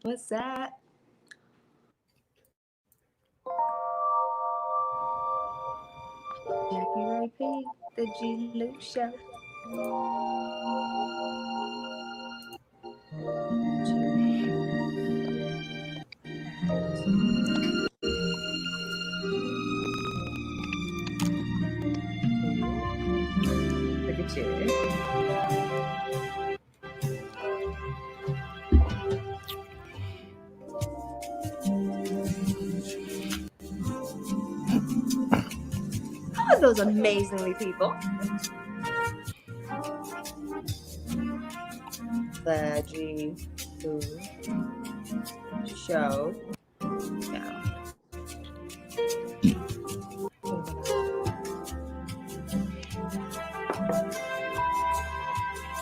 What's that? Jackie Ray P, the G-Lew Show. Look at you. All of those amazingly people. The G-Lew Show. Yeah.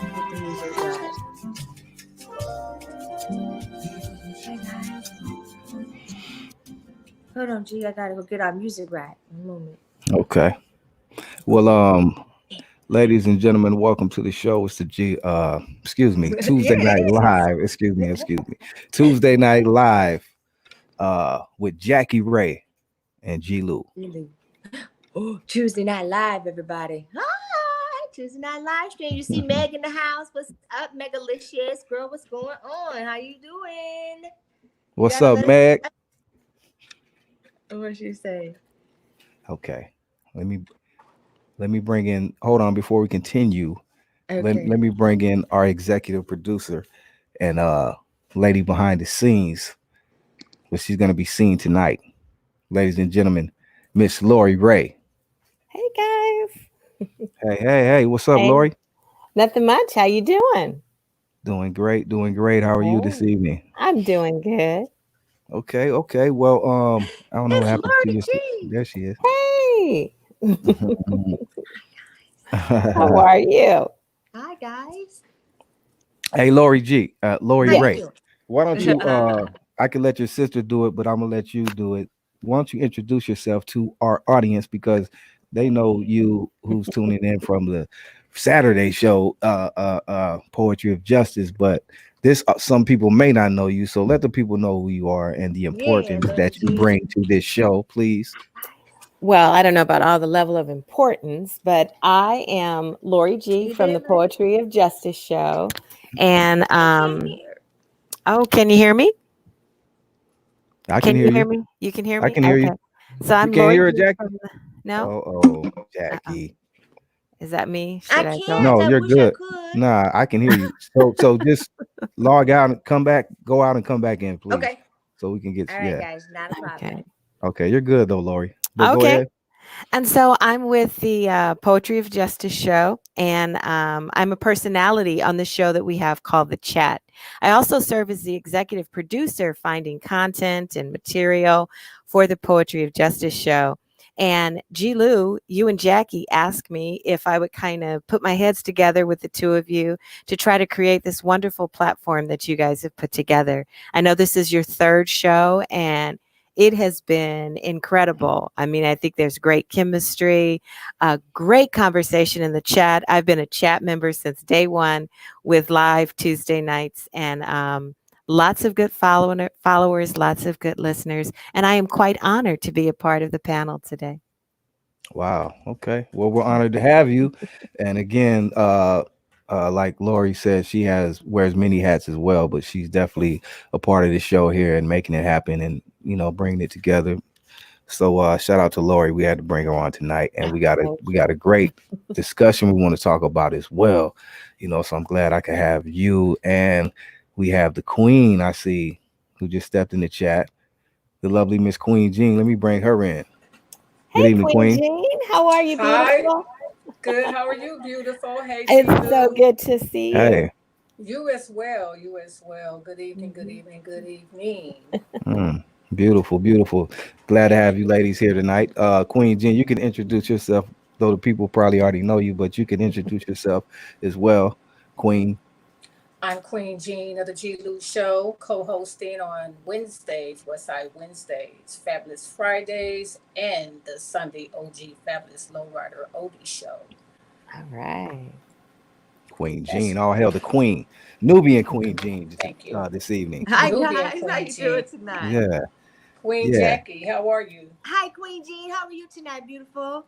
Get the music right. Hey guys. Hold on, G. I gotta go get our music right. One moment. Okay. Well, ladies and gentlemen, welcome to the show. It's the Tuesday Night Yes. Live. Excuse me. Tuesday Night Live with Jackie Ray and G-Lew. Oh, Tuesday Night Live, everybody. Hi, Tuesday Night Live stream. You see Meg in the house. What's up, Megalicious? Girl, what's going on? How you doing? You What's gotta up, let us Meg? What she say? Okay. Let me bring in, hold on before we continue. Okay. Let me bring in our executive producer and lady behind the scenes, but she's gonna be seen tonight. Ladies and gentlemen, Miss Laurie Ray. Hey guys. Hey, what's up, Hey. Laurie? Nothing much. How you doing? Doing great, doing great. How are you this Hey. evening? I'm doing good. Okay. Well, I don't know what It's happened to Laurie you. G. There she is. Hey. How Hey, are you? Hi, guys. Laurie G, Laurie How you Yes. Ray. doing? Why don't you? I can let your sister do it, but I'm gonna let you do it. Why don't you introduce yourself to our audience because they know you who's tuning in from the Saturday show, Poetry of Justice, but this some people may not know you, so let the people know who you are and the Yeah, importance Laurie that you G. bring to this show, please. Well, I don't know about all the level of importance, but I am Laurie G You from there, the Laurie? Poetry of Justice show. And I can't hear. oh, can you hear me? I can Can hear you hear you. me? You can hear I me? can hear you. Okay. So You I'm can't Laurie hear G it, Jackie? from the No? Oh, Uh-uh. Jackie. Is that me? I Should I go? can't. No, I you're wish I good. could. Nah, I can hear you. So just log out and come back, go out and come back in, please. Okay. So we can get All right, yeah. guys. Not a problem. Okay. Okay, you're good though, Lori. But go Okay. ahead. And so I'm with the Poetry of Justice show, and I'm a personality on the show that we have called The Chat. I also serve as the executive producer, finding content and material for the Poetry of Justice show. And G-Lew, you and Jackie asked me if I would kind of put my heads together with the two of you to try to create this wonderful platform that you guys have put together. I know this is your third show, and it has been incredible. I mean, I think there's great chemistry, a great conversation in the chat. I've been a chat member since day one with live Tuesday nights, and lots of good followers, lots of good listeners. And I am quite honored to be a part of the panel today. Wow. Okay. Well, we're honored to have you. And again, like Lori said, she has wears many hats as well, but she's definitely a part of the show here and making it happen and bringing it together. So shout out to Lori. We had to bring her on tonight, and Thank we got you. a great discussion we want to talk about as well. So I'm glad I could have you, and we have the Queen I see who just stepped in the chat, the lovely Miss Queen Jean. Let me bring her in. Good Hey, evening, Queen Queen. Jean. How are you, Hi, beautiful? good. How are you, beautiful? Hey, It's so G-Lew. good to see you. Hey, You as well. You as well. Good evening, good Mhm. evening, good evening. mm, beautiful, beautiful. Glad to have you ladies here tonight. Queen Jean, you can introduce yourself, though the people probably already know you, but you can introduce yourself as well, Queen. I'm Queen Jean of the G-Lew Show, co-hosting on Wednesdays, Westside Wednesdays, Fabulous Fridays, and the Sunday OG Fabulous Lowrider Odie Show. All right. Queen That's Jean, all hail the Queen, Nubian Queen Jean, thank you. this evening. Hi Nubian guys, how Queen you Jean. doing tonight? Yeah, Queen yeah. Jackie, how are you? Hi Queen Jean, how are you tonight, beautiful?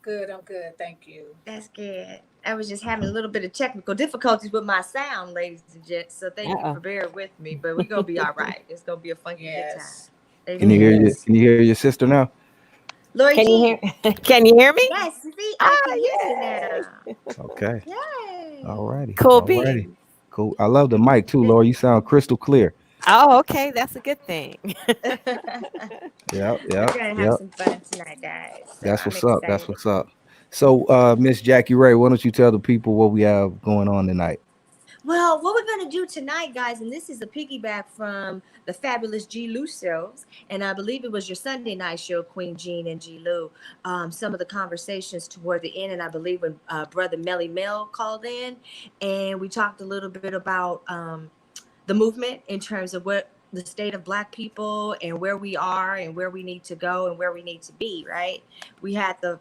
Good, I'm good, thank you. That's good. I was just having a little bit of technical difficulties with my sound, ladies and gents. So thank you for bearing with me. But we're gonna be all right. It's gonna be a funky good time. Yes. Can you Amen. hear Yes. Can you hear your sister now? Lori Can you Jean. hear? Can you hear me? Yes, see, I Ah, can hear you yay! now. Okay. Yay. All righty. Cool All righty. beans. Cool. I love the mic too, Laura. You sound crystal clear. Oh, okay, that's a good thing. Yep. We're Yep. gonna have Yep. some fun tonight, guys. So That's I'm what's up. That's excited. what's up. So, Miss Jackie Ray, why don't you tell the people what we have going on tonight? Well, what we're going to do tonight, guys, and this is a piggyback from the fabulous G-Lew shows, and I believe it was your Sunday night show, Queen Jean and G-Lew. Some of the conversations toward the end, and I believe when Brother Melly Mel called in, and we talked a little bit about the movement in terms of what the state of Black people and where we are and where we need to go and where we need to be, right? We had the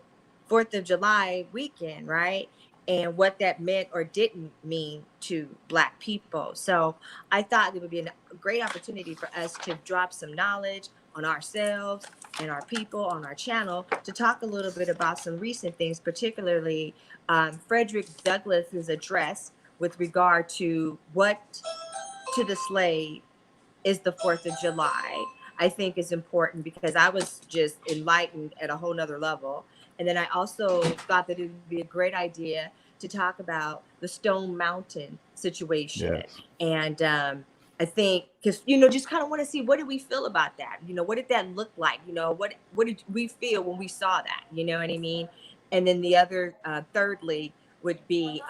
4th of July weekend, right? And what that meant or didn't mean to Black people. So I thought it would be a great opportunity for us to drop some knowledge on ourselves and our people on our channel to talk a little bit about some recent things, particularly Frederick Douglass's address with regard to what to the slave is the 4th of July, I think is important because I was just enlightened at a whole nother level. And then I also thought that it would be a great idea to talk about the Stone Mountain situation. Yes. And I think, because, just kind of want to see, what did we feel about that? What did that look like? What did we feel when we saw that? You know what I mean? And then the other, thirdly, would be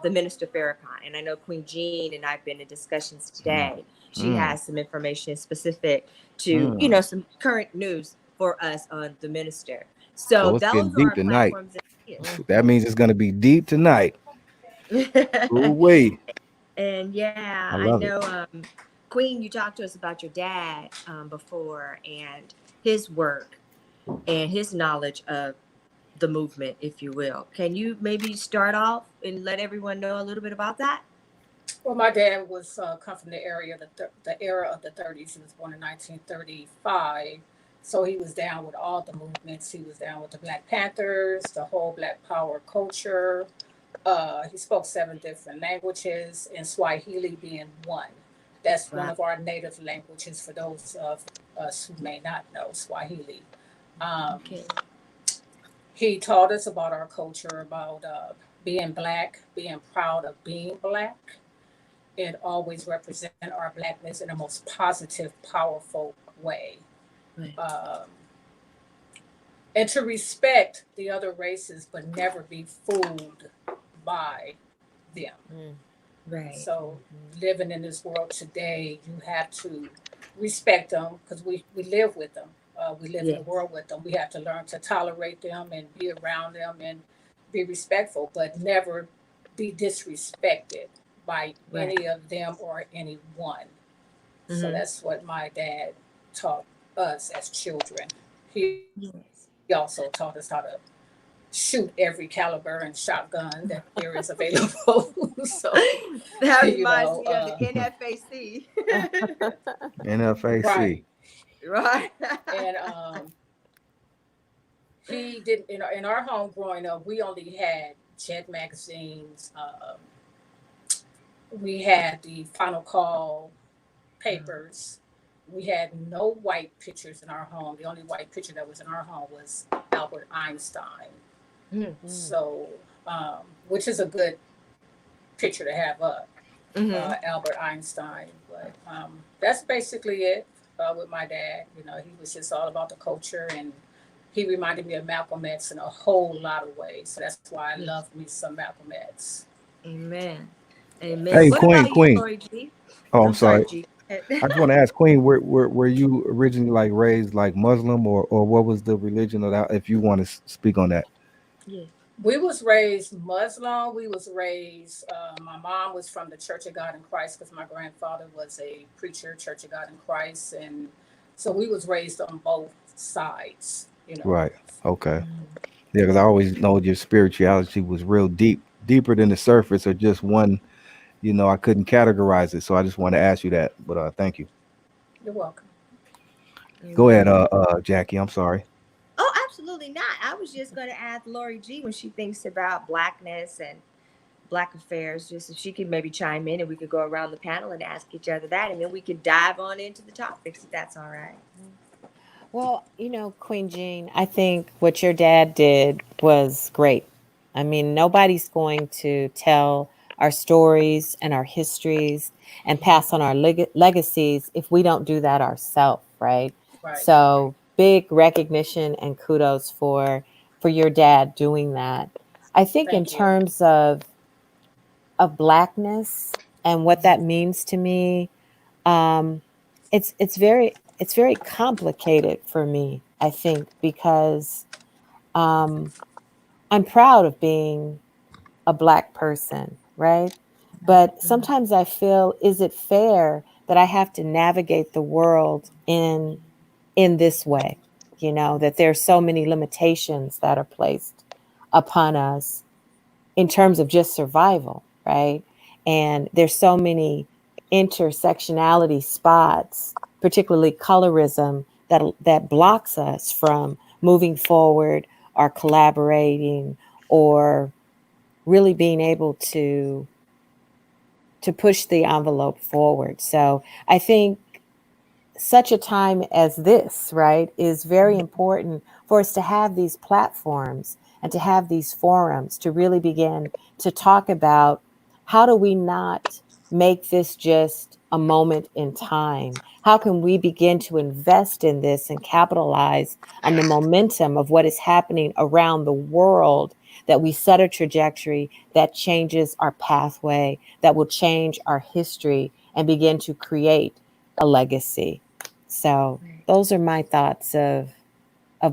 the Minister Farrakhan. And I know Queen Jean and I've been in discussions today. She has some information specific to, some current news for us on the minister. So So it's getting those are deep our tonight. platforms. That means it's going to be deep tonight. Ooh-wee. And yeah, I I love it. know, Queen, you talked to us about your dad before and his work and his knowledge of the movement, if you will. Can you maybe start off and let everyone know a little bit about that? Well, my dad was come from the era of the 30s. He was born in 1935, so he was down with all the movements. He was down with the Black Panthers, the whole Black Power culture. He spoke 7 different languages, and Swahili being one. That's one of our native languages for those of us who may not know Swahili. Okay. He taught us about our culture, about being Black, being proud of being Black, and always represent our Blackness in the most positive, powerful way. Right. And to respect the other races, but never be fooled by them. Right. So living in this world today, you have to respect them because we live with them. We live in the world with them. We have to learn to tolerate them and be around them and be respectful, but never be disrespected by any of them or anyone. So that's what my dad taught us as children. He also taught us how to shoot every caliber and shotgun that there is available. So that reminds me of the NFAC. NFAC. Right. And he didn't. In our home growing up, we only had Jet magazines. We had the Final Call papers. We had no white pictures in our home. The only white picture that was in our home was Albert Einstein. So, which is a good picture to have up, Albert Einstein. But that's basically it with my dad. He was just all about the culture, and he reminded me of Malcolm X in a whole lot of ways. So that's why I love me some Malcolm X. Amen. Amen. Hey, what Queen, about Queen. You, Laurie G? Oh, I'm sorry. G. I just want to ask Queen, were you originally like raised like Muslim or what was the religion of that? If you want to speak on that. Yeah. We was raised Muslim. We was raised, my mom was from the Church of God in Christ because my grandfather was a preacher, Church of God in Christ. And so we was raised on both sides, Right. Okay. Yeah, because I always know your spirituality was real deep deeper than the surface or just one, I couldn't categorize it. So I just want to ask you that. But thank you. You're welcome. You're Go ahead, welcome. Jackie. I'm sorry. Oh, absolutely not. I was just going to ask Laurie G when she thinks about blackness and black affairs, just if she could maybe chime in and we could go around the panel and ask each other that, and then we could dive on into the topics if that's all right. Well, Queen Jean, I think what your dad did was great. I mean, nobody's going to tell our stories and our histories and pass on our legacies if we don't do that ourselves, right? Right. So, big recognition and kudos for your dad doing that. I think in Thank you. terms of blackness and what that means to me, um, it's very complicated for me, I think, because um, I'm proud of being a black person, right? But sometimes I feel, is it fair that I have to navigate the world in this way? That there's so many limitations that are placed upon us in terms of just survival, right? And there's so many intersectionality spots, particularly colorism, that blocks us from moving forward or collaborating or really being able to push the envelope forward. So I think such a time as this, right, is very important for us to have these platforms and to have these forums to really begin to talk about how do we not make this just a moment in time? How can we begin to invest in this and capitalize on the momentum of what is happening around the world, that we set a trajectory that changes our pathway, that will change our history and begin to create a legacy. So Right. those are my thoughts of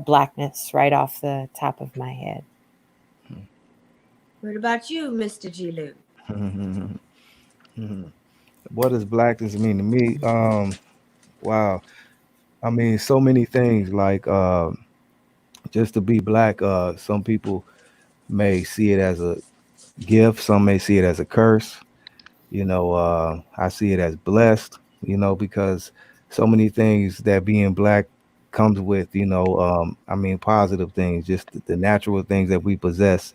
blackness right off the top of my head. What about you, Mr. G-Lew? What does blackness mean to me? Wow. I mean, so many things. Like just to be black. Some people may see it as a gift. Some may see it as a curse. I see it as blessed. Because so many things that being black comes with. I mean, positive things, just the natural things that we possess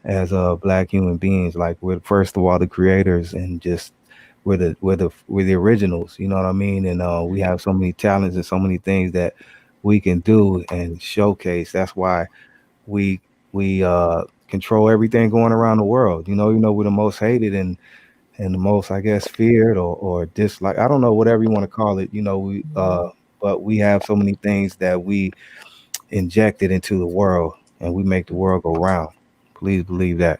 as black human beings. Like we're first of all the creators, and just we're the originals. You know what I mean? And we have so many talents and so many things that we can do and showcase. That's why we we control everything going around the world. We're the most hated and the most, I guess, feared or disliked. I don't know, whatever you want to call it. But we have so many things that we injected into the world, and we make the world go round. Please believe that.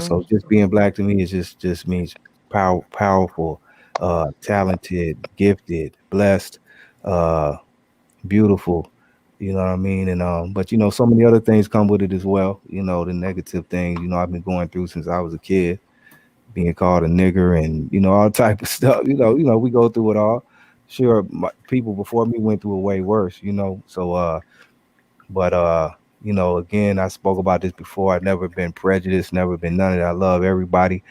So just being black to me is just means powerful, talented, gifted, blessed, uh, beautiful. You know what I mean? And but so many other things come with it as well. The negative things. I've been going through since I was a kid, being called a nigger and all type of stuff. We go through it all. Sure, people before me went through it way worse. So but again, I spoke about this before. I've never been prejudiced, never been none of that. I love everybody.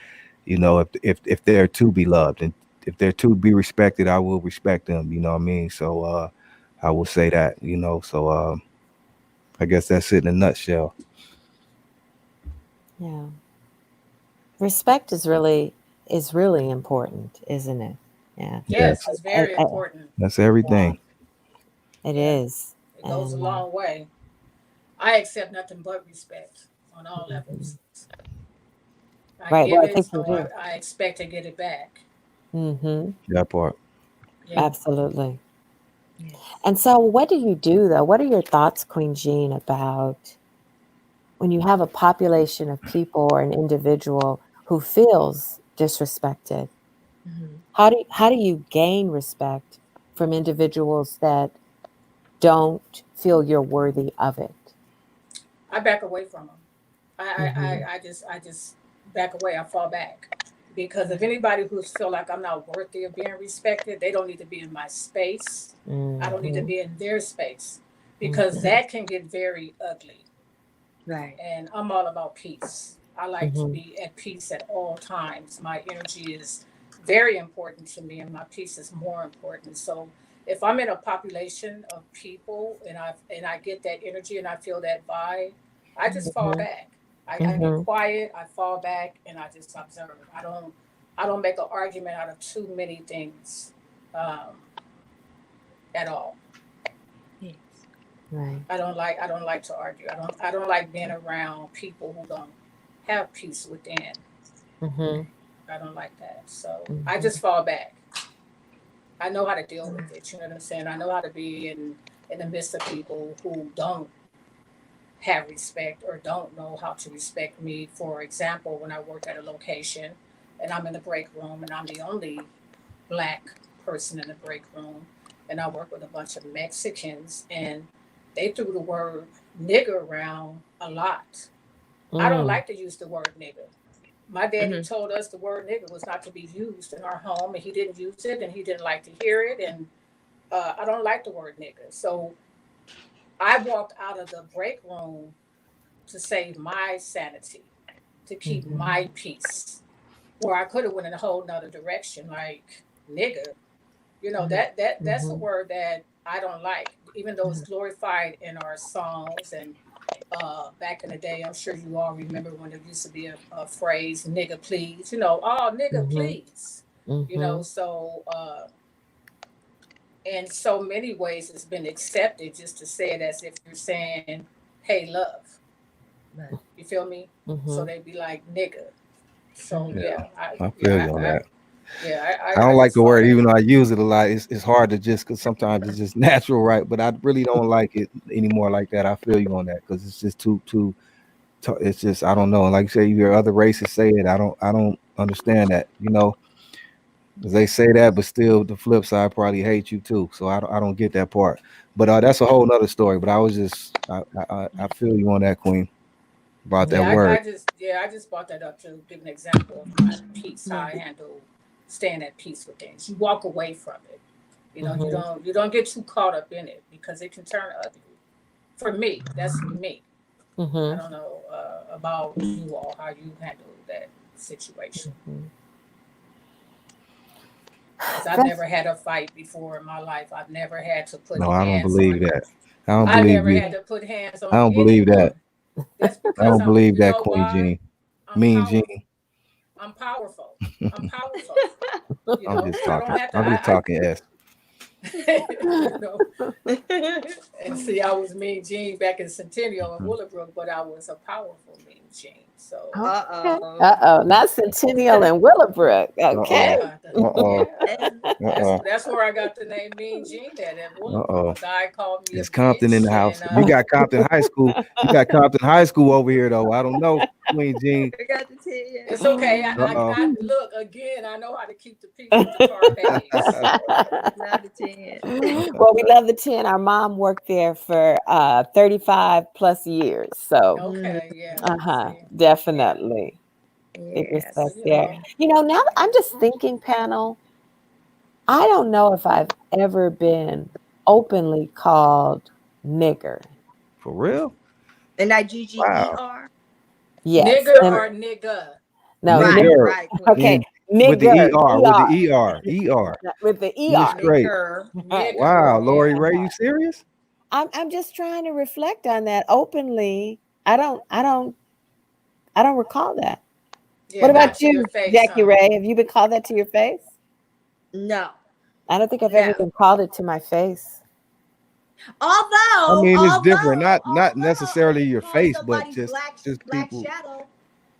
If they're to be loved and if they're to be respected, I will respect them. You know what I mean? So I will say that. So I guess that's it in a nutshell. Yeah. Respect is really important, isn't it? Yeah. Yes, Yes, it's I, very I, important. that's yeah, everything. it Yeah, is. it goes a And long way. I accept nothing but respect on all mhm. levels. I Right. give Well, I it, think you so do. I expect to get it back. That part. Yeah. Absolutely. Yes. And so, what do you do though? What are your thoughts, Queen Jean, about when you have a population of people or an individual who feels disrespected? Mhm. How do you gain respect from individuals that don't feel you're worthy of it? I back away from them. Hmm. I just back away. I fall back because if anybody who's feel like I'm not worthy of being respected, they don't need to be in my space. I don't need to Hmm. be in their space because Hmm. that can get very ugly. Right. And I'm all about peace. I like to be at peace at all times. My energy is very important to me, and my peace is more important. So if I'm in a population of people and I get that energy and I feel that vibe, I just fall back. I get quiet. I fall back and I just observe. I don't make an argument out of too many things um, at all. Yes. Right. I don't like to argue. I don't like being around people who don't have peace within. I don't like that. So I just fall back. I know how to deal with it. You know what I'm saying? I know how to be in the midst of people who don't have respect or don't know how to respect me. For example, when I work at a location and I'm in the break room and I'm the only black person in the break room and I work with a bunch of Mexicans and they threw the word nigger around a lot. I don't like to use the word nigger. My daddy told us the word nigger was not to be used in our home, and he didn't use it, and he didn't like to hear it, and I don't like the word nigger. So I walked out of the break room to save my sanity, to keep my peace, where I could have went in a whole nother direction, like nigger. You know that's a word that I don't like, even though it's glorified in our songs and back in the day, I'm sure you all remember when there used to be a phrase, nigga, please, oh, nigga, please. So in so many ways it's been accepted just to say it as if you're saying, hey, love. Right. You feel me? So they'd be like, nigga. So, I feel you on that. I I don't like just the fall word, back. even though I use it a lot. It's hard to just because sometimes it's just natural, right? But I really don't like it anymore like that. I feel you on that because it's just too. It's just I don't know. Like you say, you hear other races say it. I don't understand that. 'Cause they say that, but still the flip side probably hate you too. So I don't get that part. But that's a whole nother story. But I was just I feel you on that, Queen, about that Yeah, word. I just brought that up to give an example of my peace, how I handle staying at peace with things. You walk away from it. You don't get too caught up in it because it can turn ugly. For me, that's me. I don't know about you all, how you handle that situation. Because I've never had a fight before in my life. I've never had to put No, I don't hands believe on. that. I don't I believe never you. had to put hands I on don't believe anyone. that. That's I because don't I'm, believe you that, know Queen why? Jean. I'm Mean powerful. Jean. I'm powerful. I'm powerful. I'm just I don't talking. have to. I'm just talking S. You know. And see, I was Mean Gene back in Centennial and Willowbrook, but I was a powerful Mean Gene. So Not Centennial and Willowbrook. Okay. yeah, Uh-oh. yeah. Uh-oh. That's where I got the name Mean Gene at Willowbrook. Uh-oh. A guy called me a It's Compton in the bitch, house. and You got Compton High School. You got Compton High School over here, though. I don't know, Queen Jean. I got to tell you. it's okay. Uh-oh. I look again. I know how to keep the peace with the Cardays. Love the 10. Well, we love the 10. Our mom worked there for 35 plus years. So, Okay, yeah. See, yeah. definitely. Big Yes. So respect there. Now I'm just thinking, panel, I don't know if I've ever been openly called nigger. For real? And that Wow. GGER. Yes. Nigger or nigga? No, Right, Nigger. right. okay. With the Nigger. ER. With the ER. ER. With the Get it ER. straight. Nigger. Wow, Laurie Yeah. Ray, you serious? I'm just trying to reflect on that openly. I don't recall that. Yeah, What not about to your you, face, Jackie huh? Ray? Have you been called that to your face? No. I don't think I've ever been called it to my face. I mean, it's different. Not Although necessarily your call face, but somebody's just black people. shadow.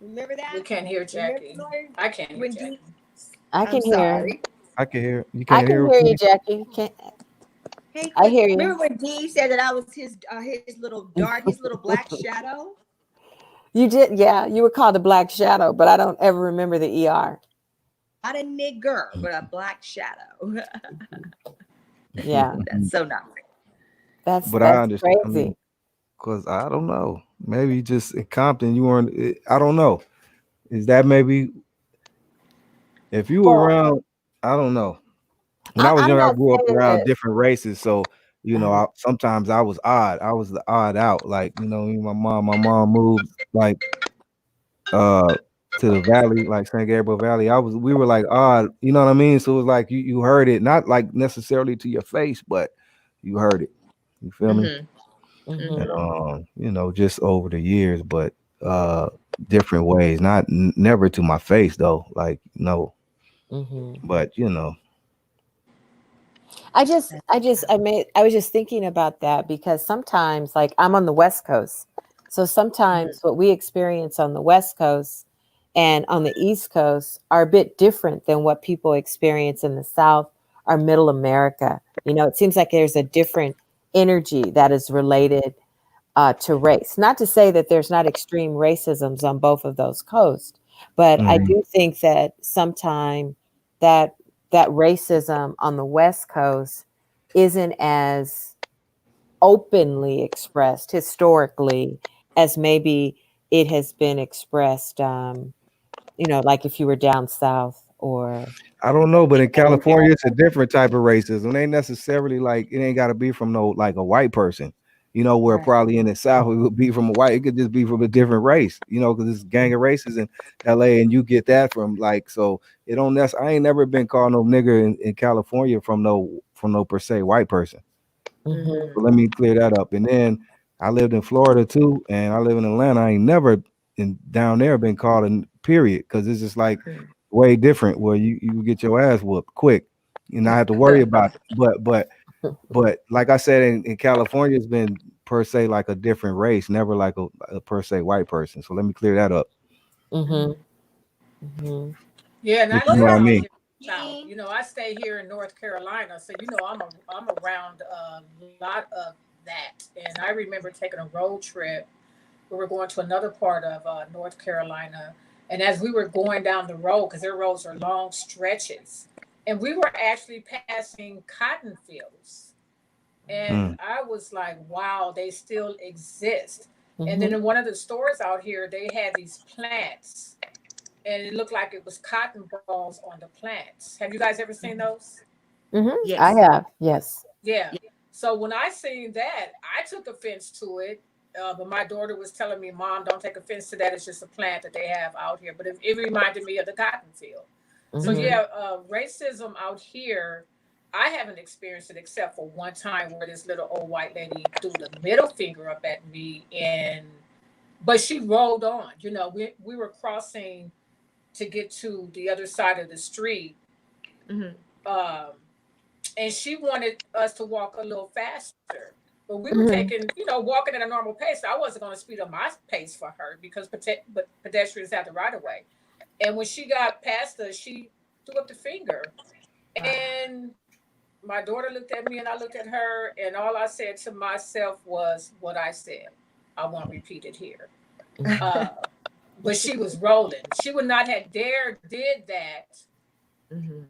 Remember that? We can't hear Jackie. Remember, Laurie? I can't hear When Jackie. I I'm can hear. sorry. I can hear. You I can't can hear hear you, me? Jackie. Hey, I Queen. hear you. Remember when Dee said that I was his little black shadow? You did, yeah. You were called a black shadow, but I don't ever remember the ER. Not a nigger, but a black shadow. Yeah, That's so not right. But I that's understand. I crazy. mean, because I don't know. Maybe just in Compton, you weren't. I don't know. Is that maybe if you were Well, around? I don't know. When I was I'm young, I not grew up saying around that. different races, so sometimes I was odd. I was the odd out. Like my mom moved like uh to the valley, like San Gabriel Valley, we were like odd, you know what I mean? So it was like you heard it, not like necessarily to your face, but you heard it. You feel me? Mhm. And you know, just over the years, but different ways, not never to my face though. Like no, Mhm. but you know. I was just thinking about that because sometimes, like, I'm on the West Coast. So sometimes what we experience on the West Coast and on the East Coast are a bit different than what people experience in the South or Middle America. You know, it seems like there's a different energy that is related to race. Not to say that there's not extreme racisms on both of those coasts, but I Mhm. do think that sometime that that racism on the West Coast isn't as openly expressed historically as maybe it has been expressed. You know, like if you were down south or I don't know, but in California, it's a different type of racism. It ain't necessarily like it ain't got to be from no like a white person. You know, where Right. probably in the South it would be from a white. It could just be from a different race. You know, because it's gang of races in L.A. and you get that from like so. It don't. I ain't never been called no nigger in California from no per se white person. So let me clear that up. And then I lived in Florida too, and I live in Atlanta. I ain't never down there been called a period because it's just like way different where you get your ass whooped quick and not have to worry about it. But like I said, in California, it's been per se like a different race, never like a per se white person. So let me clear that up. Mhm. Mhm. Yeah, and I But you know live what I out mean? here in the South. You know, I stay here in North Carolina, so you know I'm around a lot of that. And I remember taking a road trip. We were going to another part of North Carolina, and as we were going down the road, because their roads are long stretches, and we were actually passing cotton fields, and Mm. I was like, "Wow, they still exist." And then Mhm. in one of the stores out here, they had these plants and it looked like it was cotton balls on the plants. Have you guys ever seen those? Mhm. I Yes. have. Yes. Yeah. Yeah. So when I seen that, I took offense to it. But my daughter was telling me, "Mom, don't take offense to that. It's just a plant that they have out here." But it reminded me of the cotton field. So Mhm. yeah, racism out here, I haven't experienced it except for one time where this little old white lady threw the middle finger up at me, and but she rolled on. You know, we were crossing to get to the other side of the street. Mm-hmm. Um, and she wanted us to walk a little faster. But we were Mhm. taking, walking at a normal pace. So I wasn't going to speed up my pace for her because but pedestrians have the right of way. And when she got past us, she threw up the finger. And my daughter looked at me and I looked at her. And all I said to myself was what I said. I won't repeat it here. Mhm. Uh, but she was rolling. She would not have dared did that Mm-hmm.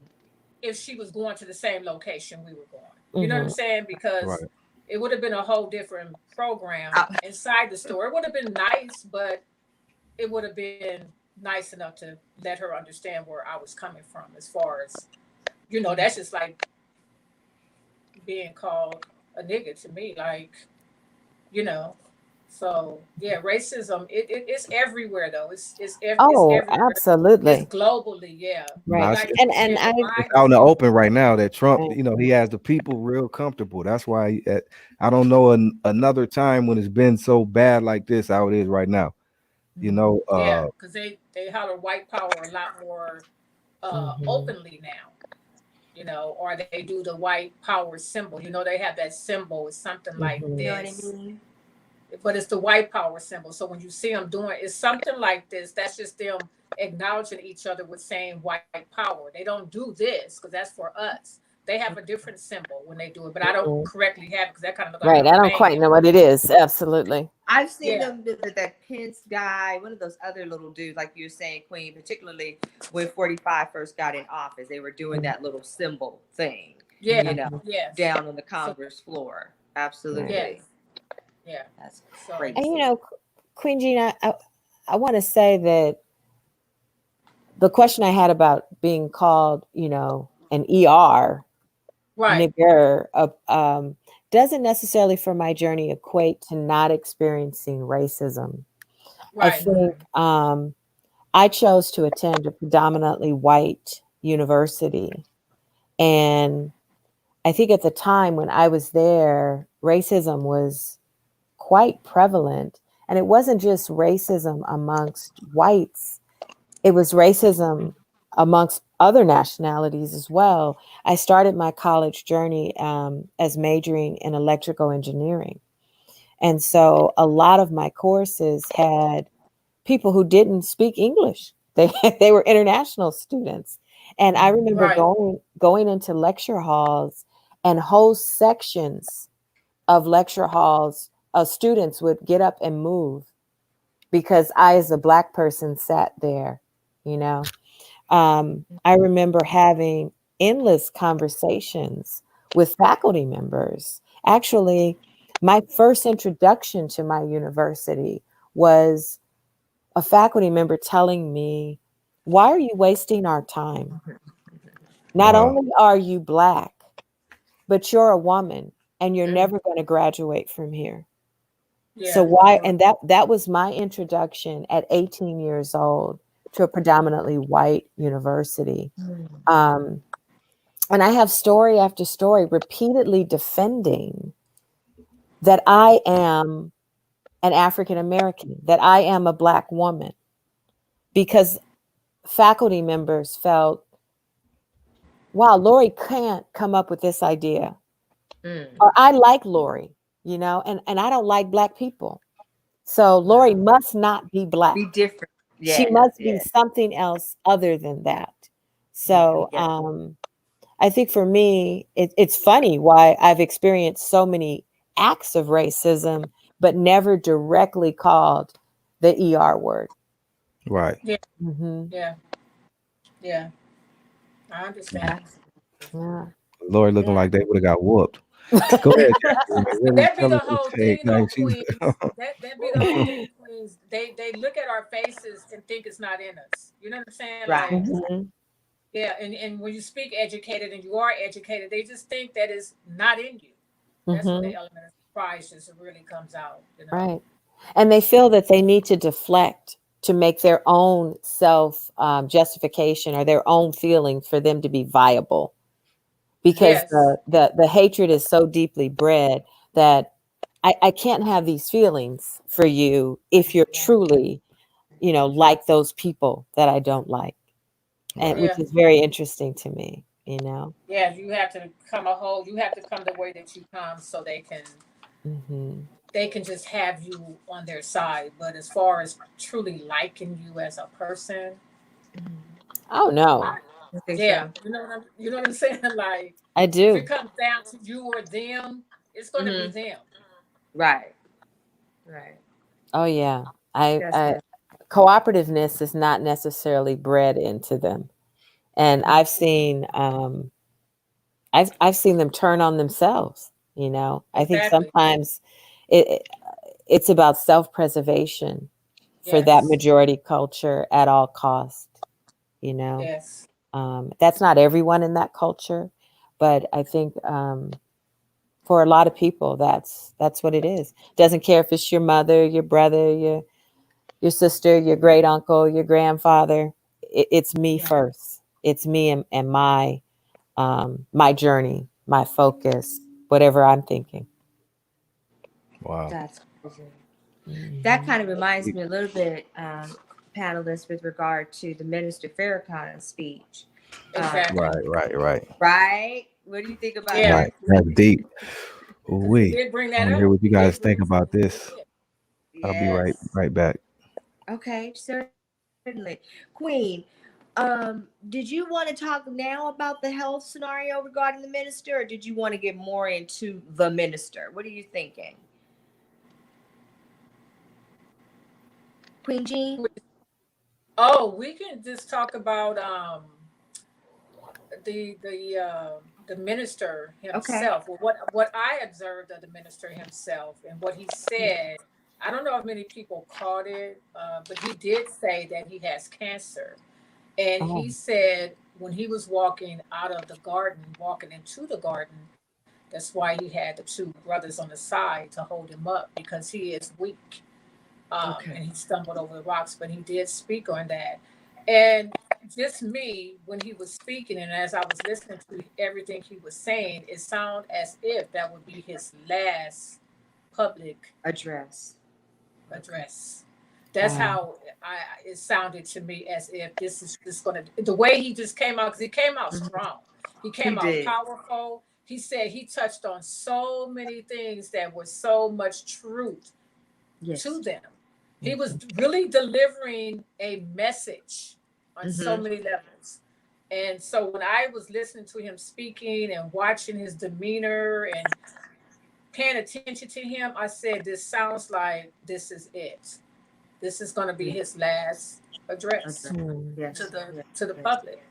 if she was going to the same location we were going. You know what I'm Mhm. saying? Because Right. it would have been a whole different program Uh, inside the store. It would have been nice, but it would have been nice enough to let her understand where I was coming from as far as, that's just like being called a nigga to me. Like, you know, so yeah, racism, it's everywhere though. It's Oh, everywhere. It's absolutely. globally, yeah. Right. No, And it's, like you it's, were And saying, I the it's out in Bidens. the open right now that Trump, right. you know, he has the people real comfortable. That's why I don't know another time when it's been so bad like this how it is right now. You know, Yeah, because they holler white power a lot more Mhm. openly now, or they do the white power symbol. They have that symbol. It's something like Mhm. you know what I this, mean? but it's the white power symbol. So when you see them doing, it's something like this. That's just them acknowledging each other with saying white power. They don't do this because that's for us. They have a different symbol when they do it, but I don't Mhm. correctly have it because that kind of look like Right. a I don't quite fan. know what it is. Absolutely. I've seen Yeah, them do that Pence guy, one of those other little dudes, like you were saying, Queen, particularly when 45 first got in office, they were doing Mhm. that little symbol thing, yeah, Mhm. yes. down on the So Congress floor. Right. yes, Absolutely. yeah. That's So And crazy. Queen Jean, I want to say that the question I had about being called, an ER right, nigger, doesn't necessarily for my journey equate to not experiencing racism. I right. think I chose to attend a predominantly white university. And I think at the time when I was there, racism was quite prevalent. And it wasn't just racism amongst whites, it was racism amongst other nationalities as well. I started my college journey as majoring in electrical engineering. And so a lot of my courses had people who didn't speak English. They were international students. And I remember Right. going into lecture halls, and whole sections of lecture halls, students would get up and move because I, as a Black person, sat there, you know. I remember having endless conversations with faculty members. Actually, my first introduction to my university was a faculty member telling me, "Why are you wasting our time? Not Wow. only are you Black, but you're a woman and you're Mhm. never going to graduate from here. So Yeah. why?" And that was my introduction at 18 years old to a predominantly white university. Um, and I have story after story repeatedly defending that I am an African American, that I am a Black woman, because faculty members felt, wow, Laurie can't come up with this idea. Mm. Or I like Laurie, you know, and I don't like Black people. So Laurie Wow. must not be Black. Be different. She Yeah. must be Yeah. something else other than that. So Yeah. I think for me, it's funny why I've experienced so many acts of racism, but never directly called the ER word. Right. Yeah. Hmm. Yeah. Yeah. I understand. Yeah. Lord looking Yeah. like they would have got whooped. Go ahead, Jacqueline. Really That be tell us the what whole you think. thing, No, though, she's Queens. That be the whole thing, Queens. They look at our faces and think it's not in us. You know what I'm saying? Right. Like, Mhm. yeah, and when you speak educated and you are educated, they just think that is not in you. That's when the Mhm. element of surprise just really comes out. You know? Right. And they feel that they need to deflect to make their own self justification or their own feeling for them to be viable, because Yes. the hatred is so deeply bred that I can't have these feelings for you if you're truly, you know, like those people that I don't like, and right. which Yeah. is very interesting to me, you know. Yeah. You have to come a whole. You have to come the way that you come, so Hmm. they can just have you on their side. But as far as truly liking you as a person, Oh no, I, I think yeah, so. you know what I'm saying. Like, I if it do. comes down to you or them, it's going to be Hmm. them. Right. Right. Oh yeah, That's good. cooperativeness is not necessarily bred into them, and I've seen them turn on themselves. You know, I think Exactly. sometimes it it's about self-preservation for that Yes. majority culture at all cost. You know, Yes. that's not everyone in that culture, but I think for a lot of people, that's what it is. Doesn't care if it's your mother, your brother, your sister, your great uncle, your grandfather. It's me Yeah. first. It's me and my journey, my focus, whatever I'm thinking. Wow. That's crazy. That Mhm. kind of reminds me a little bit, panelists, with regard to the Minister Farrakhan's speech. Um, Exactly. Right, right, right. right? What do you think about Yeah. Right. that? That's deep. Ooh Because he wee. did bring I that want to hear up. what you He guys did think bring. about He this. did. I'll be Yes. right back. Okay, certainly. Queen, did you want to talk now about the health scenario regarding the minister, or did you want to get more into the minister? What are you thinking? Queen Jean? Oh, we can just talk about the minister Okay. himself. Well, what I observed of the minister himself and what he said. I don't know if many people caught it, but he did say that he has cancer. And Oh, he said when he was walking out of the garden, walking into the garden, that's why he had the two brothers on the side to hold him up because he is weak. And he stumbled over the rocks, but he did speak on that. And just me, when he was speaking, and as I was listening to everything he was saying, it sounded as if that would be his last public Address. address. That's how it sounded to me, as if this is just going to, the way he just came out, because he came out strong. He came out powerful. He said he touched on so many things that were so much truth to them. He was really delivering a message on so many levels. And so when I was listening to him speaking and watching his demeanor and paying attention to him, I said, this sounds like this is it. This is going to be his last address to the public.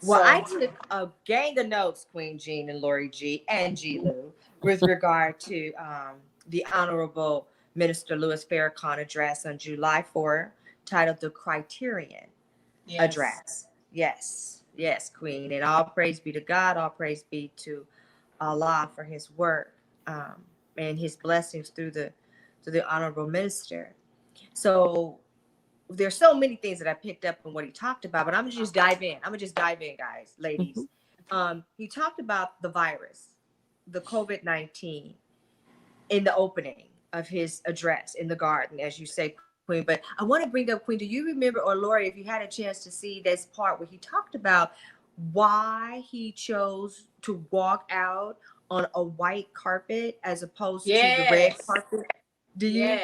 Well, I took a gang of notes, Queen Jean and Laurie G and G-Lew, with regard to the Honorable Minister Louis Farrakhan address on July 4, titled The Criterion Address. Yes, Queen. And all praise be to God, all praise be to Allah for his work and his blessings through the Honorable Minister. So there's so many things that I picked up on what he talked about, but I'm gonna just dive in. Guys, ladies. He talked about the virus, the COVID-19, in the opening of his address in the garden, as you say, Queen. But I want to bring up, Queen, do you remember, or Laurie, if you had a chance to see this part where he talked about why he chose to walk out on a white carpet as opposed to the red carpet? Do you?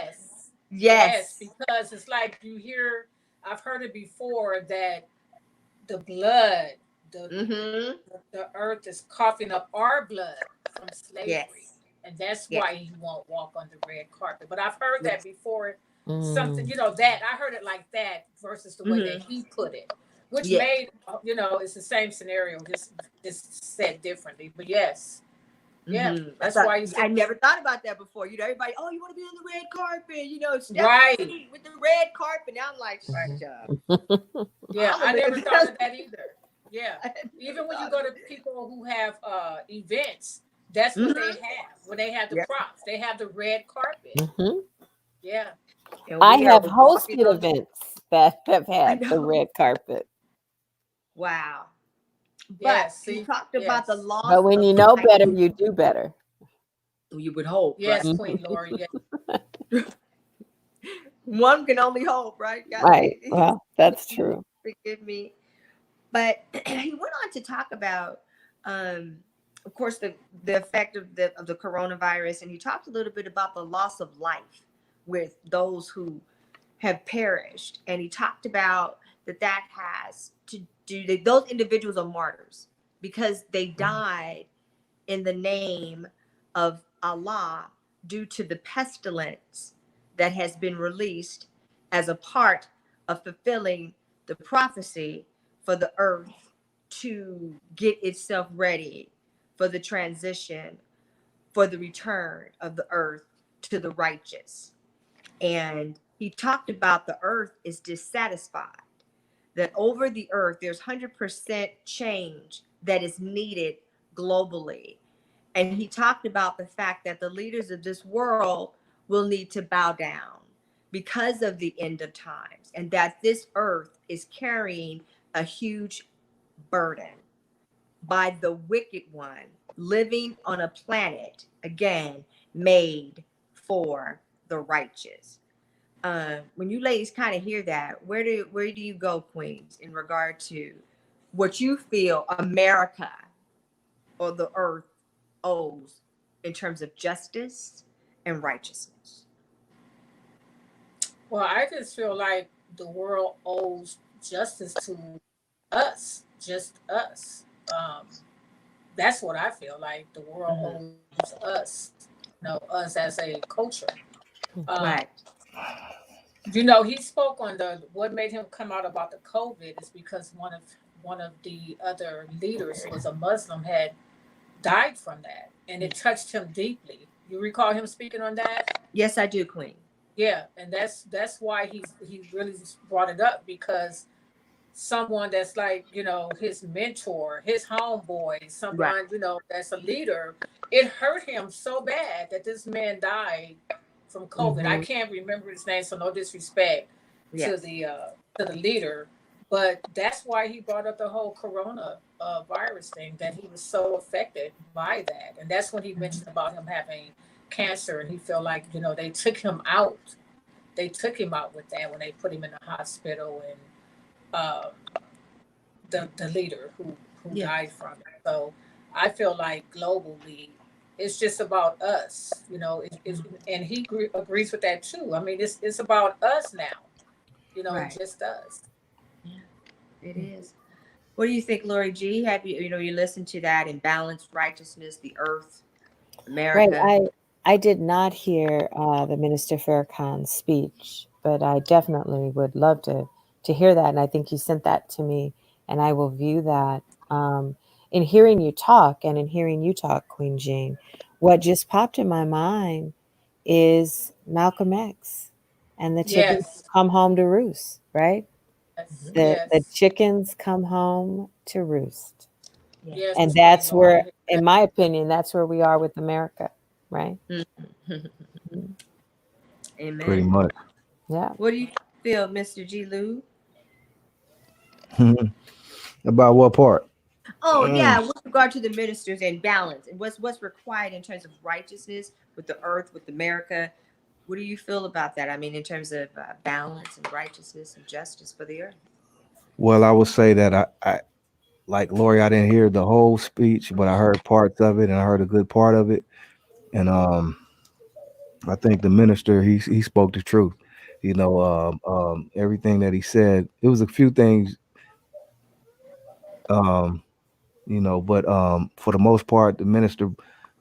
Yes, because it's like you hear, I've heard it before, that the blood, the earth is coughing up our blood from slavery. And that's why he won't walk on the red carpet. But I've heard that before, something, that I heard it like that versus the way that he put it, which made, it's the same scenario, just said differently. But that's why I never thought about that before. Everybody, you want to be on the red carpet, step with the red carpet. Now I'm like, I never thought of that either. Yeah. Even when you go to people who have events, that's what they have. When they have the props, they have the red carpet. Yeah. I have hosted events that have had the red carpet. Wow. But you talked about the loss. But when you know better, you do better. You would hope. Yes, right? Queen Laurie. Yes. One can only hope, right? Guys? Right. Well, that's true. Forgive me. But he went on to talk about, of course, the effect of the coronavirus, and he talked a little bit about the loss of life with those who have perished, and he talked about that has to do, those individuals are martyrs because they died in the name of Allah due to the pestilence that has been released as a part of fulfilling the prophecy for the earth to get itself ready for the transition, for the return of the earth to the righteous. And he talked about the earth is dissatisfied, that over the earth, there's 100% change that is needed globally. And he talked about the fact that the leaders of this world will need to bow down because of the end of times, and that this earth is carrying a huge burden by the wicked one living on a planet, again, made for the righteous. When you ladies kind of hear that, where do you go, Queens, in regard to what you feel America or the earth owes in terms of justice and righteousness? Well, I just feel like the world owes justice to us, just us. That's what I feel like. The world owes us, us as a culture. Right. He spoke on what made him come out about the COVID is because one of the other leaders, who was a Muslim, had died from that, and it touched him deeply. You recall him speaking on that? Yes, I do, Queen. Yeah, and that's why he really brought it up, because someone that's like, his mentor, his homeboy, someone, that's a leader, it hurt him so bad that this man died from COVID. I can't remember his name, so no disrespect to the leader, but that's why he brought up the whole corona virus thing, that he was so affected by that. And that's when he mentioned about him having cancer, and he felt like, you know, they took him out. They took him out with that when they put him in the hospital, and the leader who died from it. So I feel like globally, it's just about us, you know, and he agrees with that too. I mean, it's about us now, you know, just us. Yeah, it is. What do you think, Laurie G? Have you you listened to that in Balance, Righteousness, the Earth, America? Right. I did not hear the Minister Farrakhan's speech, but I definitely would love to hear that. And I think you sent that to me, and I will view that. In hearing you talk, Queen Jean, what just popped in my mind is Malcolm X and the chickens come home to roost, right? The chickens come home to roost. Yes, And that's where, in my opinion, that's where we are with America, right? Amen. Pretty much. Yeah. What do you feel, Mr. G-Lew? About what part? Oh yeah, with regard to the ministers and balance, and what's required in terms of righteousness with the earth, with America. What do you feel about that? I mean, in terms of balance and righteousness and justice for the earth. Well, I would say that I like Laurie. I didn't hear the whole speech, but I heard parts of it, and I heard a good part of it. And I think the minister he spoke the truth. You know, everything that he said. It was a few things. You know, but for the most part, the minister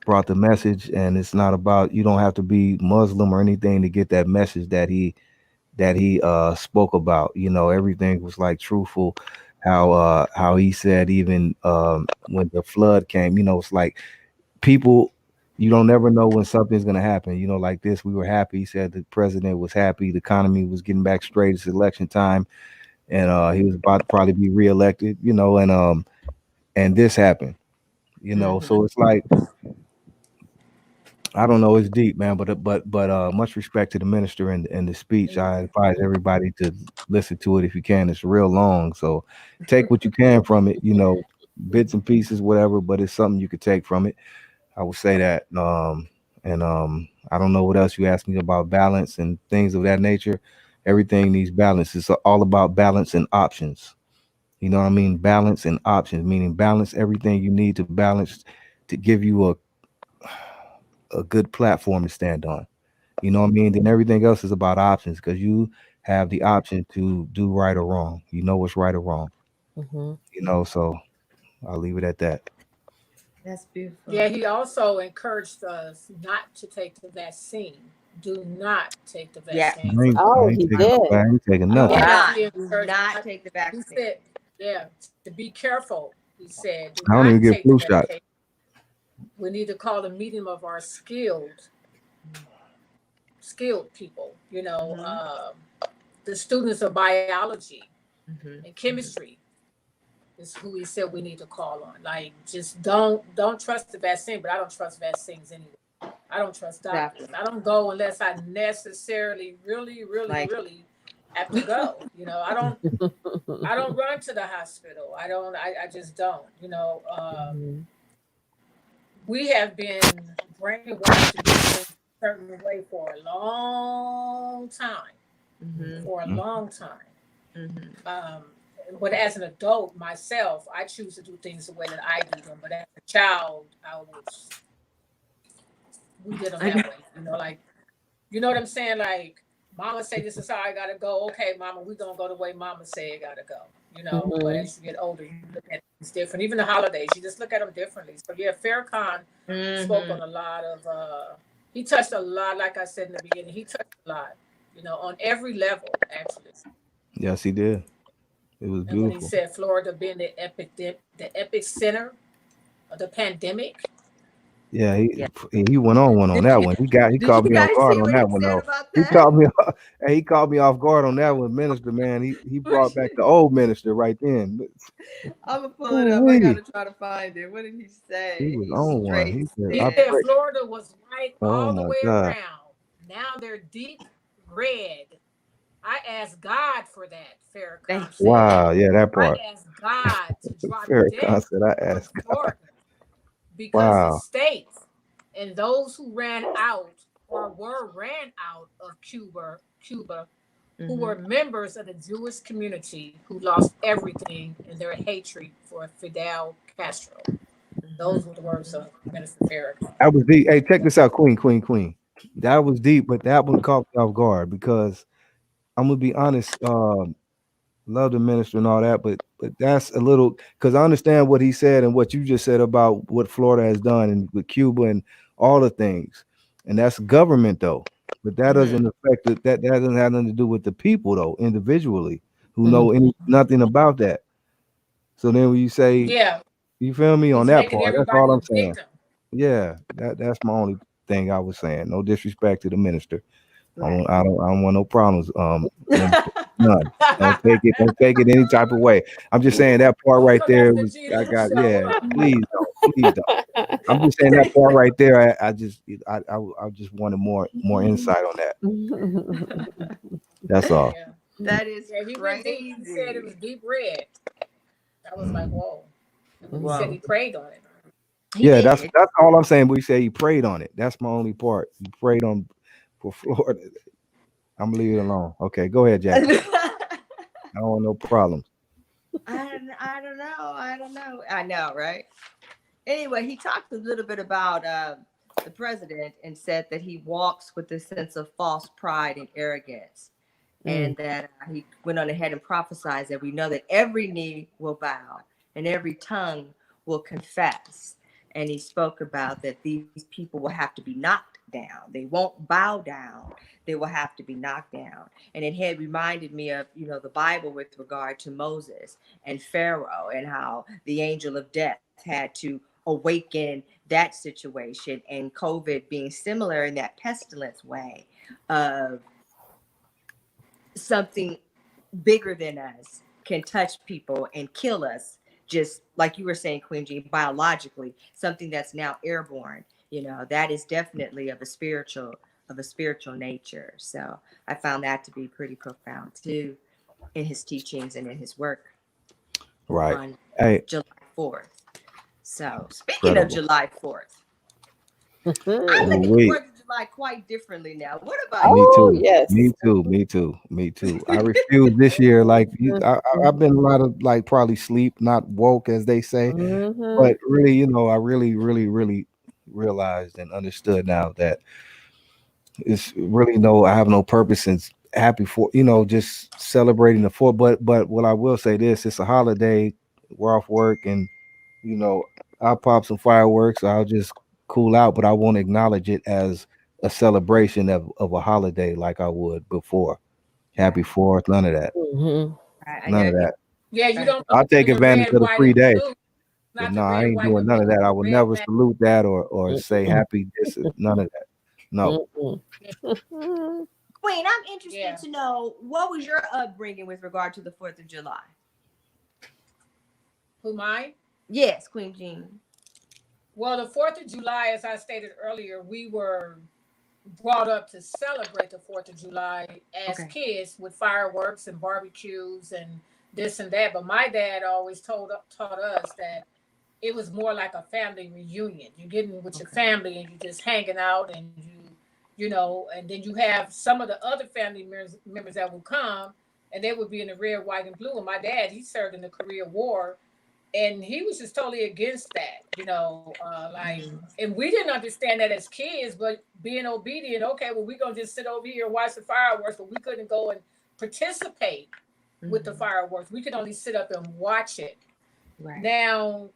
brought the message, and it's not about, you don't have to be Muslim or anything to get that message that he spoke about. You know, everything was like truthful. How he said, even when the flood came, you know, it's like people, you don't ever know when something's gonna happen. You know, like this, we were happy. He said the president was happy, the economy was getting back straight. It's election time, and he was about to probably be reelected. You know, and this happened. You know, so it's like, I don't know, it's deep, man. But much respect to the minister and the speech. I advise everybody to listen to it if you can. It's real long, so take what you can from it. You know, bits and pieces, whatever. But it's something you could take from it. I would say that. And I don't know what else you asked me about balance and things of that nature. Everything needs balance. It's all about balance and options. You know what I mean? Balance and options, meaning balance everything you need to balance to give you a good platform to stand on. You know what I mean? Then everything else is about options, because you have the option to do right or wrong. You know what's right or wrong. You know, so I'll leave it at that. That's beautiful. Yeah, he also encouraged us not to take the vaccine. Do not take the vaccine. I ain't he taking, did. I ain't taking nothing. Do not take the vaccine. He said, yeah, to be careful. He said, do I don't not even get take the flu shots. medication. We need to call a meeting of our skilled people, you know, the students of biology and chemistry is who he said we need to call on. Like, just don't trust the vaccine, but I don't trust vaccines anyway. I don't trust doctors. I don't go unless I necessarily really have to go. You know, I don't run to the hospital. I just don't, you know. We have been brainwashed to do things a certain way for a long time. For a long time. But as an adult myself, I choose to do things the way that I do them. But as a child, we did them that way. You know, like, you know what I'm saying? Like, mama say this is how I gotta go. Okay, mama, we gonna go the way mama say it gotta go. You know, but as you get older, you look at things different. Even the holidays, you just look at them differently. So yeah, Farrakhan spoke on a lot of. He touched a lot, like I said in the beginning. He touched a lot, you know, on every level actually. Yes, he did. It was beautiful. And when he said Florida being the epic center of the pandemic. Yeah, he went on that one. He caught me off guard on that one though. He caught me off guard on that one, minister, man. He brought back the old minister right then. I'm gonna pull it up. I gotta try to find it. What did he say? He was on one. He said Florida was right all the way around. Now they're deep red. I asked God for that, Farrakhan said. Wow, yeah, that I part. asked God to drop Farrakhan death said, I on asked God. Florida because the Wow. states and those who ran out or were ran out of Cuba, who were members of the Jewish community who lost everything in their hatred for Fidel Castro. Those were the words of Minister Farrakhan. That was deep. Hey, check this out, Queen. That was deep, but that one caught me off guard because I'm gonna be honest. Love the minister and all that, but that's a little because I understand what he said and what you just said about what Florida has done and with Cuba and all the things, and that's government though. But that doesn't affect it. That doesn't have nothing to do with the people though, individually, who know nothing about that. So then when you say, Yeah, you feel me on he's that making part, that's everybody all a I'm saying. victim. Yeah, that's my only thing I was saying. No disrespect to the minister. Right. I don't want no problems. Minister. None. Don't take it any type of way. I'm just saying that part right So there that's the was I G-Lew got show, yeah. huh? Please don't. I'm just saying that part right there. I just wanted more insight on that. That's all. Yeah. That is Yeah, he went deep. He said it was crazy. deep red. I was like, whoa. And he said Whoa. he prayed on it. He Yeah, that's did. all I'm saying. We say he prayed on it. That's my only part. He prayed on for Florida. I'm gonna leave it alone. Okay, go ahead, Jackie. I don't want no problems. I don't know. I don't know. I know, right? Anyway, he talked a little bit about the president and said that he walks with a sense of false pride and arrogance, and that he went on ahead and prophesied that we know that every knee will bow and every tongue will confess. And he spoke about that these people will have to be knocked down. They won't bow down. They will have to be knocked down. And it had reminded me of, the Bible with regard to Moses and Pharaoh and how the angel of death had to awaken that situation, and COVID being similar in that pestilence way of something bigger than us can touch people and kill us, just like you were saying, Queen G, biologically, something that's now airborne, that is definitely of a spiritual nature. So I found that to be pretty profound too in his teachings and in his work Right. on Hey, July 4th. So speaking of incredible. July 4th, I look at the Wait. 4th of July quite differently now. What about Me you? Oh, too. yes. Me too. I refuse this year. Like I've been a lot of like probably sleep, not woke as they say, but really, I really realized and understood now that it's really I have no purpose in happy for just celebrating the 4th. But what I will say this, it's a holiday. We're off work, and I'll pop some fireworks. I'll just cool out, but I won't acknowledge it as a celebration of a holiday like I would before. Happy 4th, none of that. I None know of you. that. Yeah, you don't I'll take the advantage red, of the white, free and day, blue. but Not no, the I red, ain't white, doing and none blue. of that. I will Red never man. salute that or say happy. This is none of that. No. Queen, I'm interested Yeah. to know, what was your upbringing with regard to the 4th of July? Who mine? Yes, Queen Jean. Well, the 4th of July, as I stated earlier, we were brought up to celebrate the 4th of July as kids with fireworks and barbecues and this and that. But my dad always taught us that it was more like a family reunion. You're getting with your family and you're just hanging out, and and then you have some of the other family members that will come, and they would be in the red, white, and blue. And my dad, he served in the Korean War, and he was just totally against that, and we didn't understand that as kids, but being obedient, okay, well, we're going to just sit over here and watch the fireworks, but we couldn't go and participate with the fireworks. We could only sit up and watch it. Right. Now,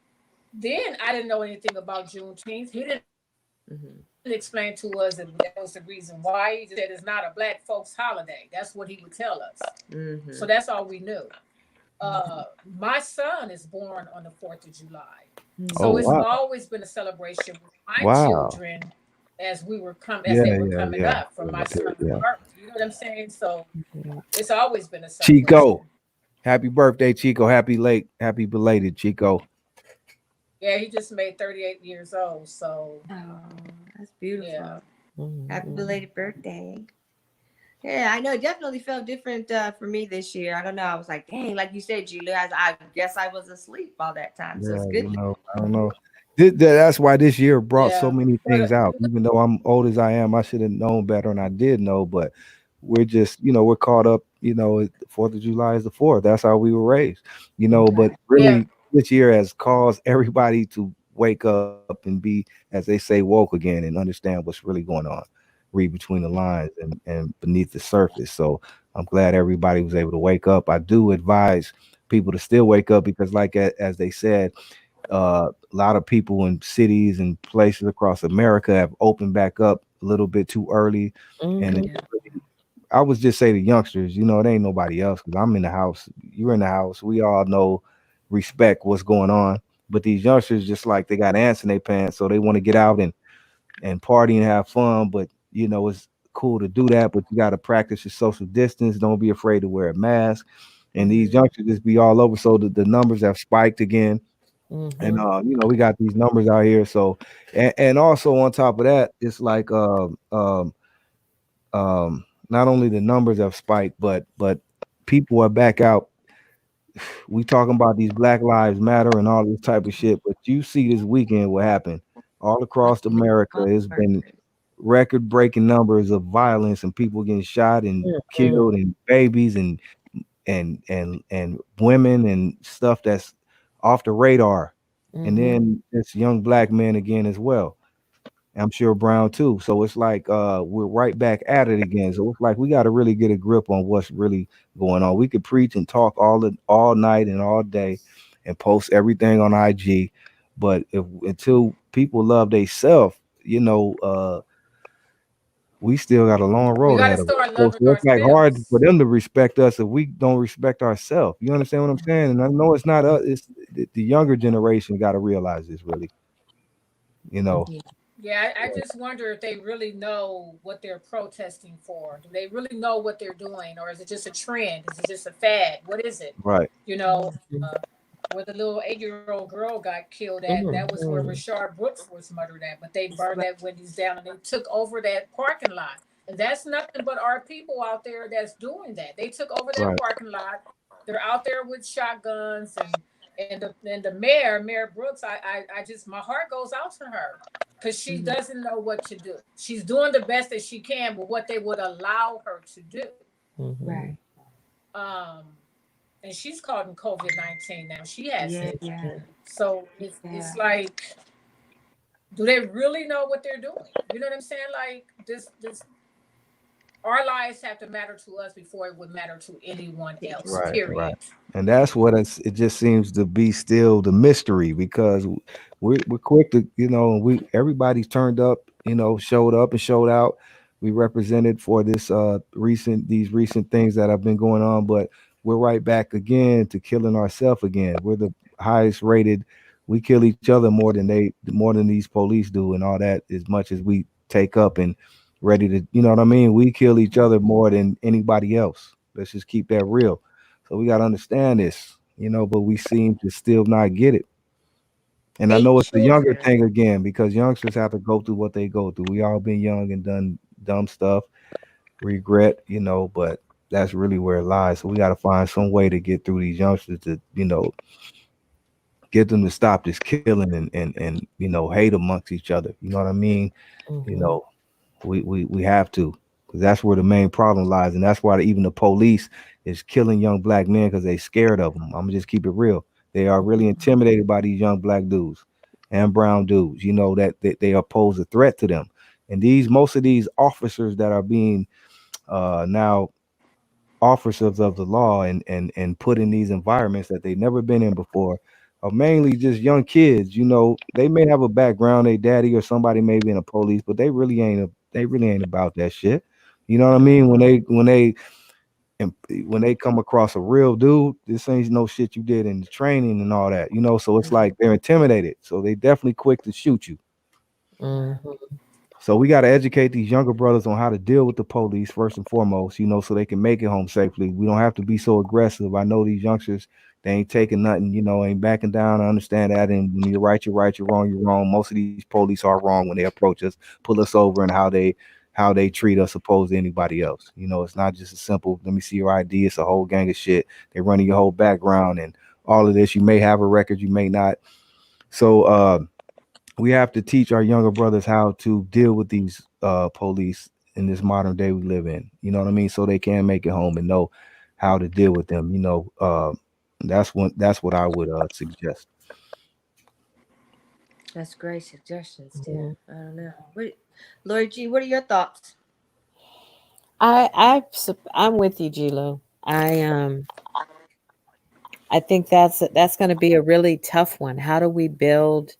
then I didn't know anything about Juneteenth. He didn't explain to us that was the reason why. He said it's not a black folks holiday. That's what he would tell us. So that's all we knew. My son is born on the 4th of July. So it's always been a celebration with my children as they were coming up from my son's birth. You know what I'm saying? So it's always been a celebration. Chico, happy birthday, Chico. Happy belated, Chico. Yeah, he just made 38 years old. So that's beautiful. Yeah. Happy Mhm. belated birthday. Yeah, I know. It definitely felt different for me this year. I don't know. I was like, dang, like you said, G-Lew, I guess I was asleep all that time. So it's Yeah, good. I don't know. That's why this year brought so Yeah. many But things out. Even though I'm old as I am, I should have known better, and I did know. But we're just, we're caught up. The 4th of July is the 4th. That's how we were raised. But Right. yeah, really, this year has caused everybody to wake up and be, as they say, woke again and understand what's really going on. Read between the lines and beneath the surface. So I'm glad everybody was able to wake up. I do advise people to still wake up because, like as they said, a lot of people in cities and places across America have opened back up a little bit too early. And Mhm. Yeah. I would just say to youngsters, it ain't nobody else because I'm in the house. You're in the house. We all know, respect what's going on. But these youngsters, just like they got ants in their pants, so they want to get out and party and have fun. But it's cool to do that, but you got to practice your social distance. Don't be afraid to wear a mask. And these Mhm. youngsters just be all over. So the numbers have spiked again. And Mhm. we got these numbers out here. So and also on top of that, it's like not only the numbers have spiked, but people are back out. We talking about these Black Lives Matter and all this type of shit, but you see this weekend what happened all across America. It's been record breaking numbers of violence and people getting shot and Mhm. killed and babies and women and stuff that's off the radar. And Mhm. then this young black man again as well. I'm sure Brown too. So it's like we're right back at it again. So it's like we got to really get a grip on what's really going on. We could preach and talk all night and all day and post everything on IG, but if until people love they self, we still got a long we road got to ahead of us. start So loving it's like hard for ourselves. them to respect us if we don't respect ourselves. You understand what I'm saying? And I know it's not us. It's the younger generation got to realize this really. You know. Yeah. Yeah, I just wonder if they really know what they're protesting for. Do they really know what they're doing, or is it just a trend? Is it just a fad? What is it? Right. You know, Mhm. where the little 8-year-old girl got killed at, that was where Mhm. Rashard Brooks was murdered at. But they burned Right. that Wendy's down and they took over that parking lot. And that's nothing but our people out there that's doing that. They took over that Right. parking lot. They're out there with shotguns and the mayor Brooks. I just my heart goes out to her because she Mhm. doesn't know what to do. She's doing the best that she can, but what they would allow her to do. Mhm. Right. Um, and she's caught in COVID-19 now. She has Yeah. it. Yeah. So it's Yeah. like, do they really know what they're doing? You know what I'm saying? Like this our lives have to matter to us before it would matter to anyone else. Right, right. Period. And that's what it just seems to be still the mystery because we're quick to, we everybody's turned up, showed up and showed out. We represented for these recent things that have been going on, but we're right back again to killing ourselves again. We're the highest rated. We kill each other more than these police do and all that as much as we take up and ready to, you know what I mean? We kill each other more than anybody else. Let's just keep that real. So we got to understand this, but we seem to still not get it. And I Hate know it's the younger children. thing again because youngsters have to go through what they go through. We all been young and done dumb stuff, regret, but that's really where it lies. So we got to find some way to get through these youngsters to, get them to stop this killing and hate amongst each other. You know what I mean? You Mhm. know, we have to because that's where the main problem lies, and that's why even the police is killing young black men because they scared of them. I'm gonna just keep it real. They are really intimidated by these young black dudes and brown dudes. That they pose a threat to them, and most of these officers that are being now officers of the law and put in these environments that they've never been in before are mainly just young kids. They may have a background, a daddy or somebody may be in the police, but they really ain't about that shit. You know what I mean? When they come across a real dude, this ain't no shit you did in the training and all that. So it's like they're intimidated. So they definitely quick to shoot you. Mhm. So we got to educate these younger brothers on how to deal with the police first and foremost, so they can make it home safely. We don't have to be so aggressive. I know these youngsters They ain't taking nothing, ain't backing down. I understand that. And when you're right, you're right. You're wrong, you're wrong. Most of these police are wrong when they approach us, pull us over, and how they treat us opposed to anybody else. It's not just a simple, let me see your ID. It's a whole gang of shit. They running your whole background and all of this. You may have a record, you may not. So we have to teach our younger brothers how to deal with these police in this modern day we live in. You know what I mean? So they can make it home and know how to deal with them. That's what I would suggest. That's great suggestions, too. I don't know. Laurie G, what are your thoughts? I'm with you, G-Lew. I think that's going to be a really tough one. How do we build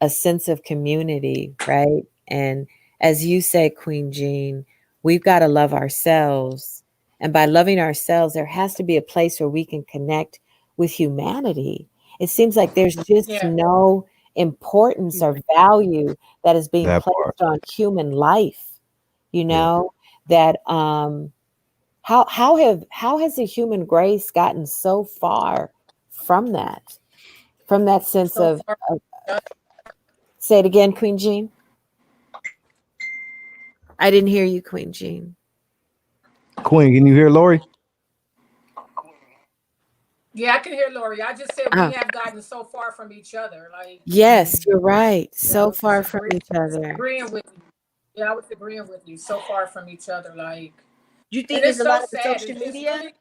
a sense of community, right? And as you say, Queen Jean, we've got to love ourselves. And by loving ourselves, there has to be a place where we can connect with humanity. It seems like there's just no importance or value that is being That placed part. on human life. Yeah. That how has the human grace gotten so far from that sense So of far, say it again, Queen Jean? I didn't hear you, Queen Jean. Queen, can you hear Lori? yeah, I can hear Laurie. I just said we Uh, have gotten so far from each other. Like, yes, you're right. yeah, I So was just far from each other. agreeing with you. Yeah, I was agreeing with you. So far from each other, like, Do you and think it's it's a so lot of the sad. social It's media? really,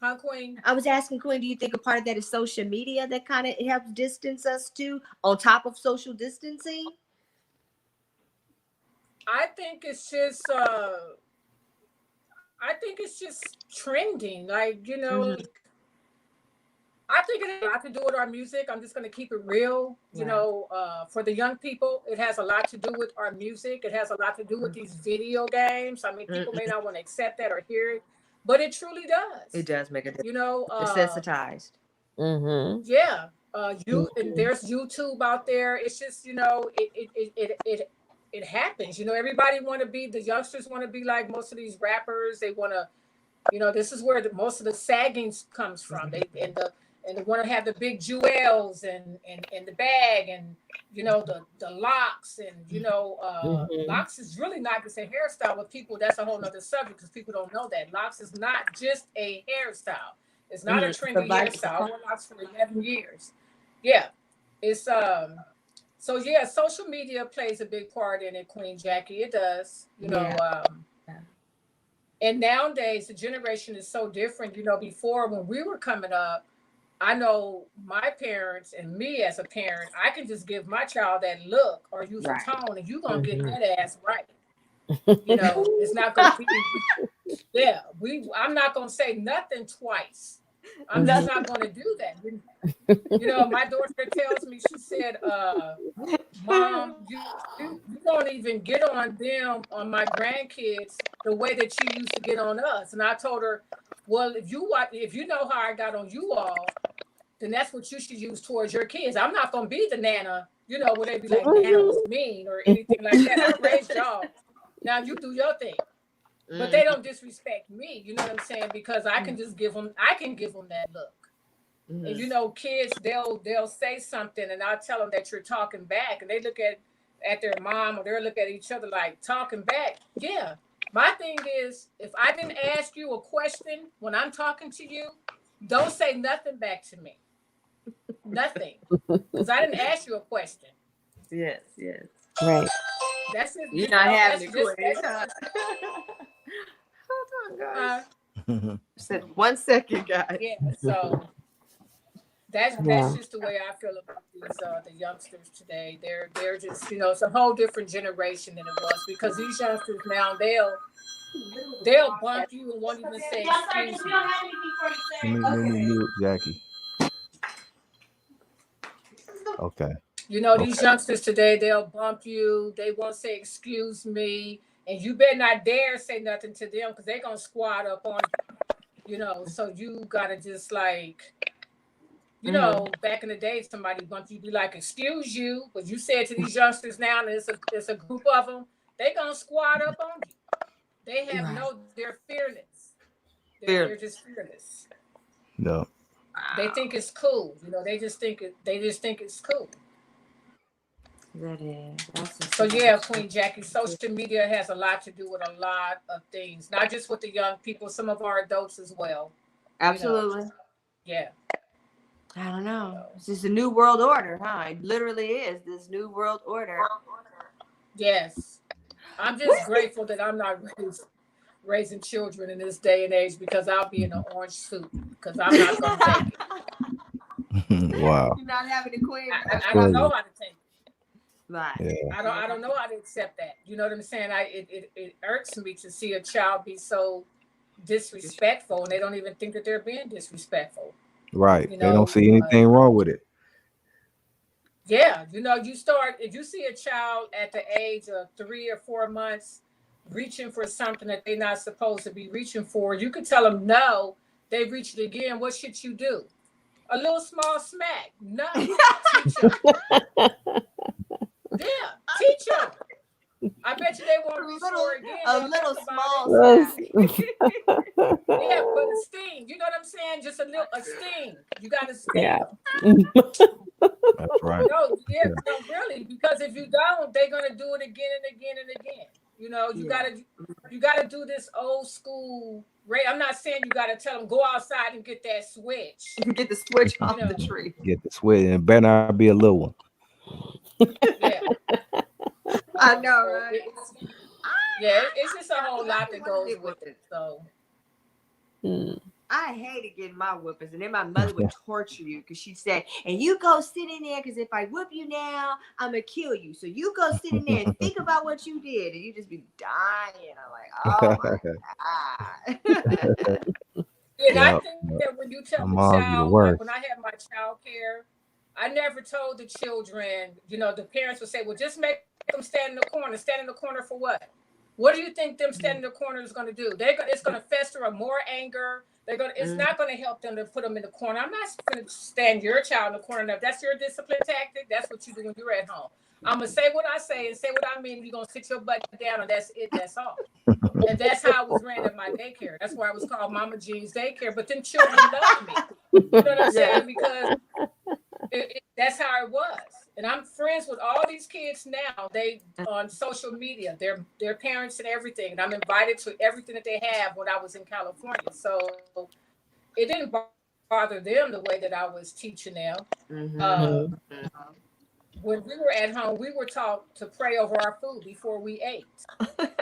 huh, Queen? I was asking Queen, do you think a part of that is social media that kind of helps distance us too, on top of social distancing? I think it's just, I think it's just trending. Like, Mm-hmm. I think it has a lot to do with our music. I'm just going to keep it real. Right. For the young people, it has a lot to do with our music. It has a lot to do with these video games. I mean, people may Mm-mm. not want to accept that or hear it, but it truly It does. does make a difference. You know, Desensitized. Mm-hmm. yeah. You and Mm-hmm. there's YouTube out there. It's just it happens. Everybody want to be the youngsters want to be like most of these rappers. They want to this is where most of the sagging comes from. They want to have the big jewels and the bag and the locks and Mm-hmm. locks is really not just a hairstyle with people. That's a whole nother subject because people don't know that locks is not just a hairstyle. It's not a Mm-hmm. trendy Provides hairstyle. I wore locks for 11 years. Yeah, it's so yeah, social media plays a big part in it, Queen Jackie. It does. Yeah. Yeah. And nowadays the generation is so different. Before when we were coming up, I know my parents and me as a parent, I can just give my child that look or use a Right. tone and you're gonna get Mm-hmm. that ass right. It's not gonna be yeah, I'm not gonna say nothing twice. I'm just Mm-hmm. not gonna do that. My daughter tells me, she said, Mom, you don't even get on them, on my grandkids, the way that you used to get on us. And I told her, well, if you know how I got on you all, then that's what you should use towards your kids. I'm not gonna be the nana, where they be like, Nana was mean or anything like that. I raised y'all. Now you do your thing. But they Mm-hmm. don't disrespect me, you know what I'm saying? Because I can give them that look. And Mm-hmm. kids, they'll say something and I'll tell them that you're talking back and they look at their mom or they'll look at each other like talking back. Yeah. My thing is, if I didn't ask you a question when I'm talking to you, don't say nothing back to me. Nothing. Because I didn't ask you a question. Yes. Yes. Right. That's it. You're not having That's it, just Queen. that's Huh? just Hold on, guys. uh Said 1 second, guys. yeah. So that's Yeah. just the way I feel about these the youngsters today. They're just it's a whole different generation than it was because these youngsters now they'll bump you and won't even say excuse me. Let me mute Jackie. Okay. These Okay. youngsters today they'll bump you. They won't say excuse me, and you better not dare say nothing to them because they're gonna squat up on you. So you gotta just like Mm-hmm. back in the day, somebody bumped you, be like, "Excuse you," but you said to these youngsters now, and it's a group of them. They gonna squat up on you. They have Right. no, they're fearless. They're Fearless. just fearless. No. They think it's cool. They just think it's cool. That is. That's So yeah, Queen Jackie, social media has a lot to do with a lot of things, not just with the young people, some of our adults as well. absolutely. Yeah. I don't know. It's just a new world order, huh? It literally is this new world order. Yes. I'm just grateful that I'm not raising children in this day and age, because I'll be in an orange suit, because I'm not going to take it. Wow. You're not having a queen. I don't know how to take it. Right. Yeah. I don't know how to accept that. You know what I'm saying? It irks me to see a child be so disrespectful, and they don't even think that they're being disrespectful. Right. You They don't know, see anything wrong with it. Yeah, if you see a child at the age of 3 or 4 months reaching for something that they're not supposed to be reaching for, you could tell them no. They reach it again. What should you do? A little small smack. No, teach them. Yeah, teach them. I bet you they won't reach for it again. A They'll little think about small it. smack. Yeah, but a sting. You know what I'm saying? Just a sting. You got to sting. Yeah. That's right. No, yeah, no, really, because if you don't, they're gonna do it again and again and again. You gotta do this old school. Ray, I'm not saying you gotta tell them go outside and get that switch. Get the switch off the tree. Get the sweat, and it better not be a little one. Yeah, I know, right? It's just a whole lot that goes with it. So. I hated getting my whoopings, and then my mother would torture you because she'd say, and you go sit in there, because if I whoop you now, I'm going to kill you. So you go sit in there and think about what you did, and you just be dying. I'm like, oh my God. And I think that when you tell the child, like when I had my child care, I never told the children, the parents would say, well, just make them stand in the corner. Stand in the corner for what? What do you think them standing in the corner is going to do? It's going to fester up more anger. It's not going to help them to put them in the corner. I'm not going to stand your child in the corner. If that's your discipline tactic, that's what you do when you're at home. I'm going to say what I say and say what I mean. You're going to sit your butt down, and that's it. That's all. And that's how I was ran at my daycare. That's why I was called Mama Jean's Daycare. But then children loved me. You know what I'm saying? Because that's how it was. And I'm friends with all these kids now. They on social media, their parents and everything. And I'm invited to everything that they have when I was in California. So it didn't bother them the way that I was teaching them. When we were at home, we were taught to pray over our food before we ate.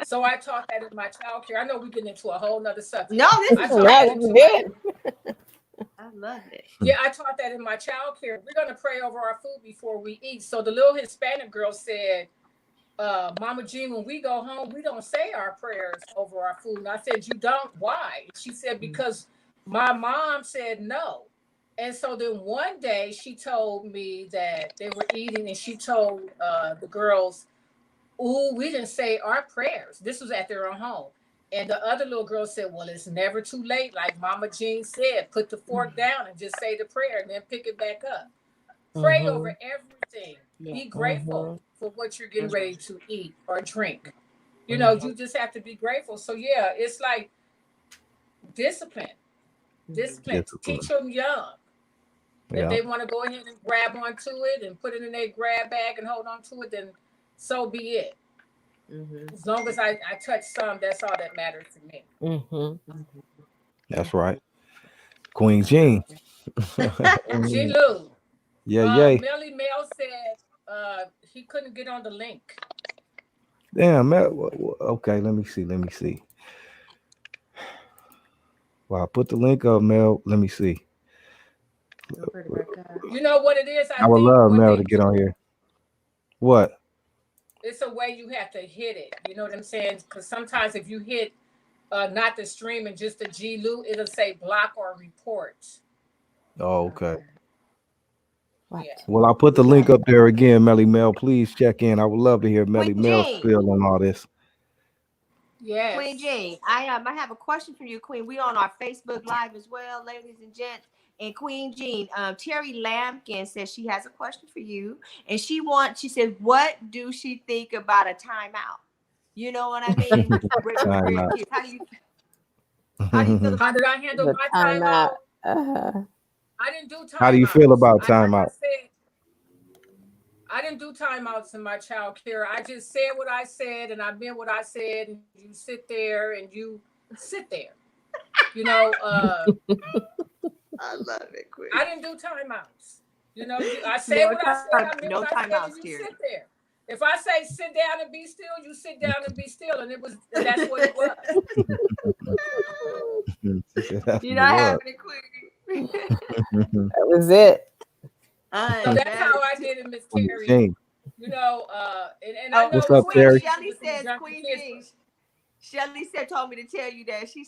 So I taught that in my child care. I know we're getting into a whole nother subject. No, this is good. I love it. Yeah, I taught that in my child care. We're going to pray over our food before we eat. So the little Hispanic girl said, Mama Jean, when we go home, we don't say our prayers over our food. And I said, you don't? Why? She said, because my mom said no. And so then one day she told me that they were eating, and she told the girls, ooh, we didn't say our prayers. This was at their own home. And the other little girl said, well, it's never too late. Like Mama Jean said, put the fork down and just say the prayer and then pick it back up. Pray over everything. Be grateful for what you're getting ready to eat or drink. You just have to be grateful. So, yeah, it's like discipline. Teach them young. If they want to go ahead and grab onto it and put it in their grab bag and hold on to it, then so be it. As long as I touch some, that's all that matters to me. That's right. Queen Jean. G-Lew. Yeah. Melly Mel said he couldn't get on the link. Damn, Mel. Okay, let me see. Well, I put the link up, Mel. Let me see. You know what it is? I would love Mel to get on here. What? It's a way you have to hit it. You know what I'm saying? Because sometimes if you hit not the stream and just the G-Lew, it'll say block or report. Oh, okay. What? Yeah. Well, I'll put the link up there again, Melly Mel. Please check in. I would love to hear Melly Mel's spiel on all this. Yes. Queen Jean, I have a question for you, Queen. We on our Facebook Live as well, ladies and gents. And Queen Jean, Terry Lampkin says she has a question for you. And she said, what do she think about a timeout? You know what I mean? How do you feel How did I handle my timeout? Uh-huh. I didn't do timeouts. How do you feel about Like I timeout? said, I didn't do timeouts in my child care. I just said what I said, and I meant what I said. And you sit there, and you sit there. You know, I love it, Queen. I didn't do timeouts. You know, I said what I said. I meant No what I said, timeouts, and you Terry. sit there. If I say sit down and be still, you sit down and be still, and that's what it was. You're not having it, Queen. That was it. So that's how I did it, Miss Terry. Jean. You know, and I know What's up, Queen Terry? Shelly says, Queen Jean. Shelly said, told me to tell you that she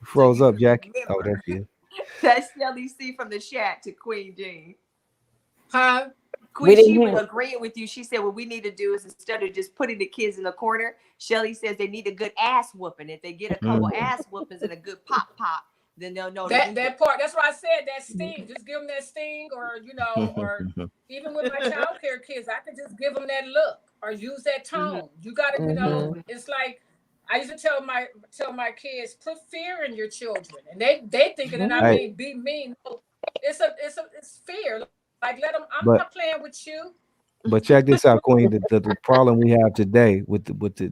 Froze up, Jackie. Oh, that's you. That's Shelly C from the chat to Queen Jean. Huh? Queen, didn't she hear. was agreeing with you. She said what we need to do is instead of just putting the kids in the corner, Shelly says they need a good ass whooping. If they get a couple ass whoopings and a good pop, then they'll know that part. That's why I said that sting. Just give them that sting, or you know, or even with my child care kids, I could just give them that look or use that tone. You got to, you know, it's like I used to tell my kids, put fear in your children, and they thinking that I mean be mean. No, it's fear. Like let them. I'm not playing with you. But check this out, Queen. The problem we have today with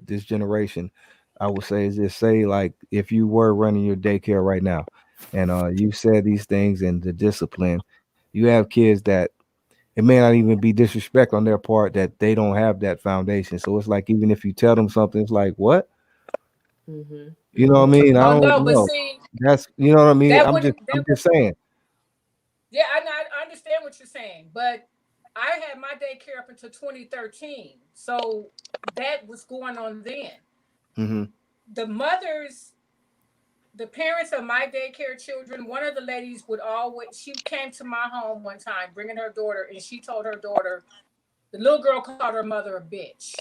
this generation, I would say, is just say like if you were running your daycare right now, and you said these things and the discipline, you have kids that it may not even be disrespect on their part that they don't have that foundation. So it's like even if you tell them something, it's like what? You know what I mean? I don't No, but know. see, That's you know what I mean. that I'm just saying. Yeah, I understand what you're saying, but I had my daycare up until 2013, so that was going on then. The mothers, the parents of my daycare children, one of the ladies would always, she came to my home one time bringing her daughter, and she told her daughter, the little girl called her mother a bitch.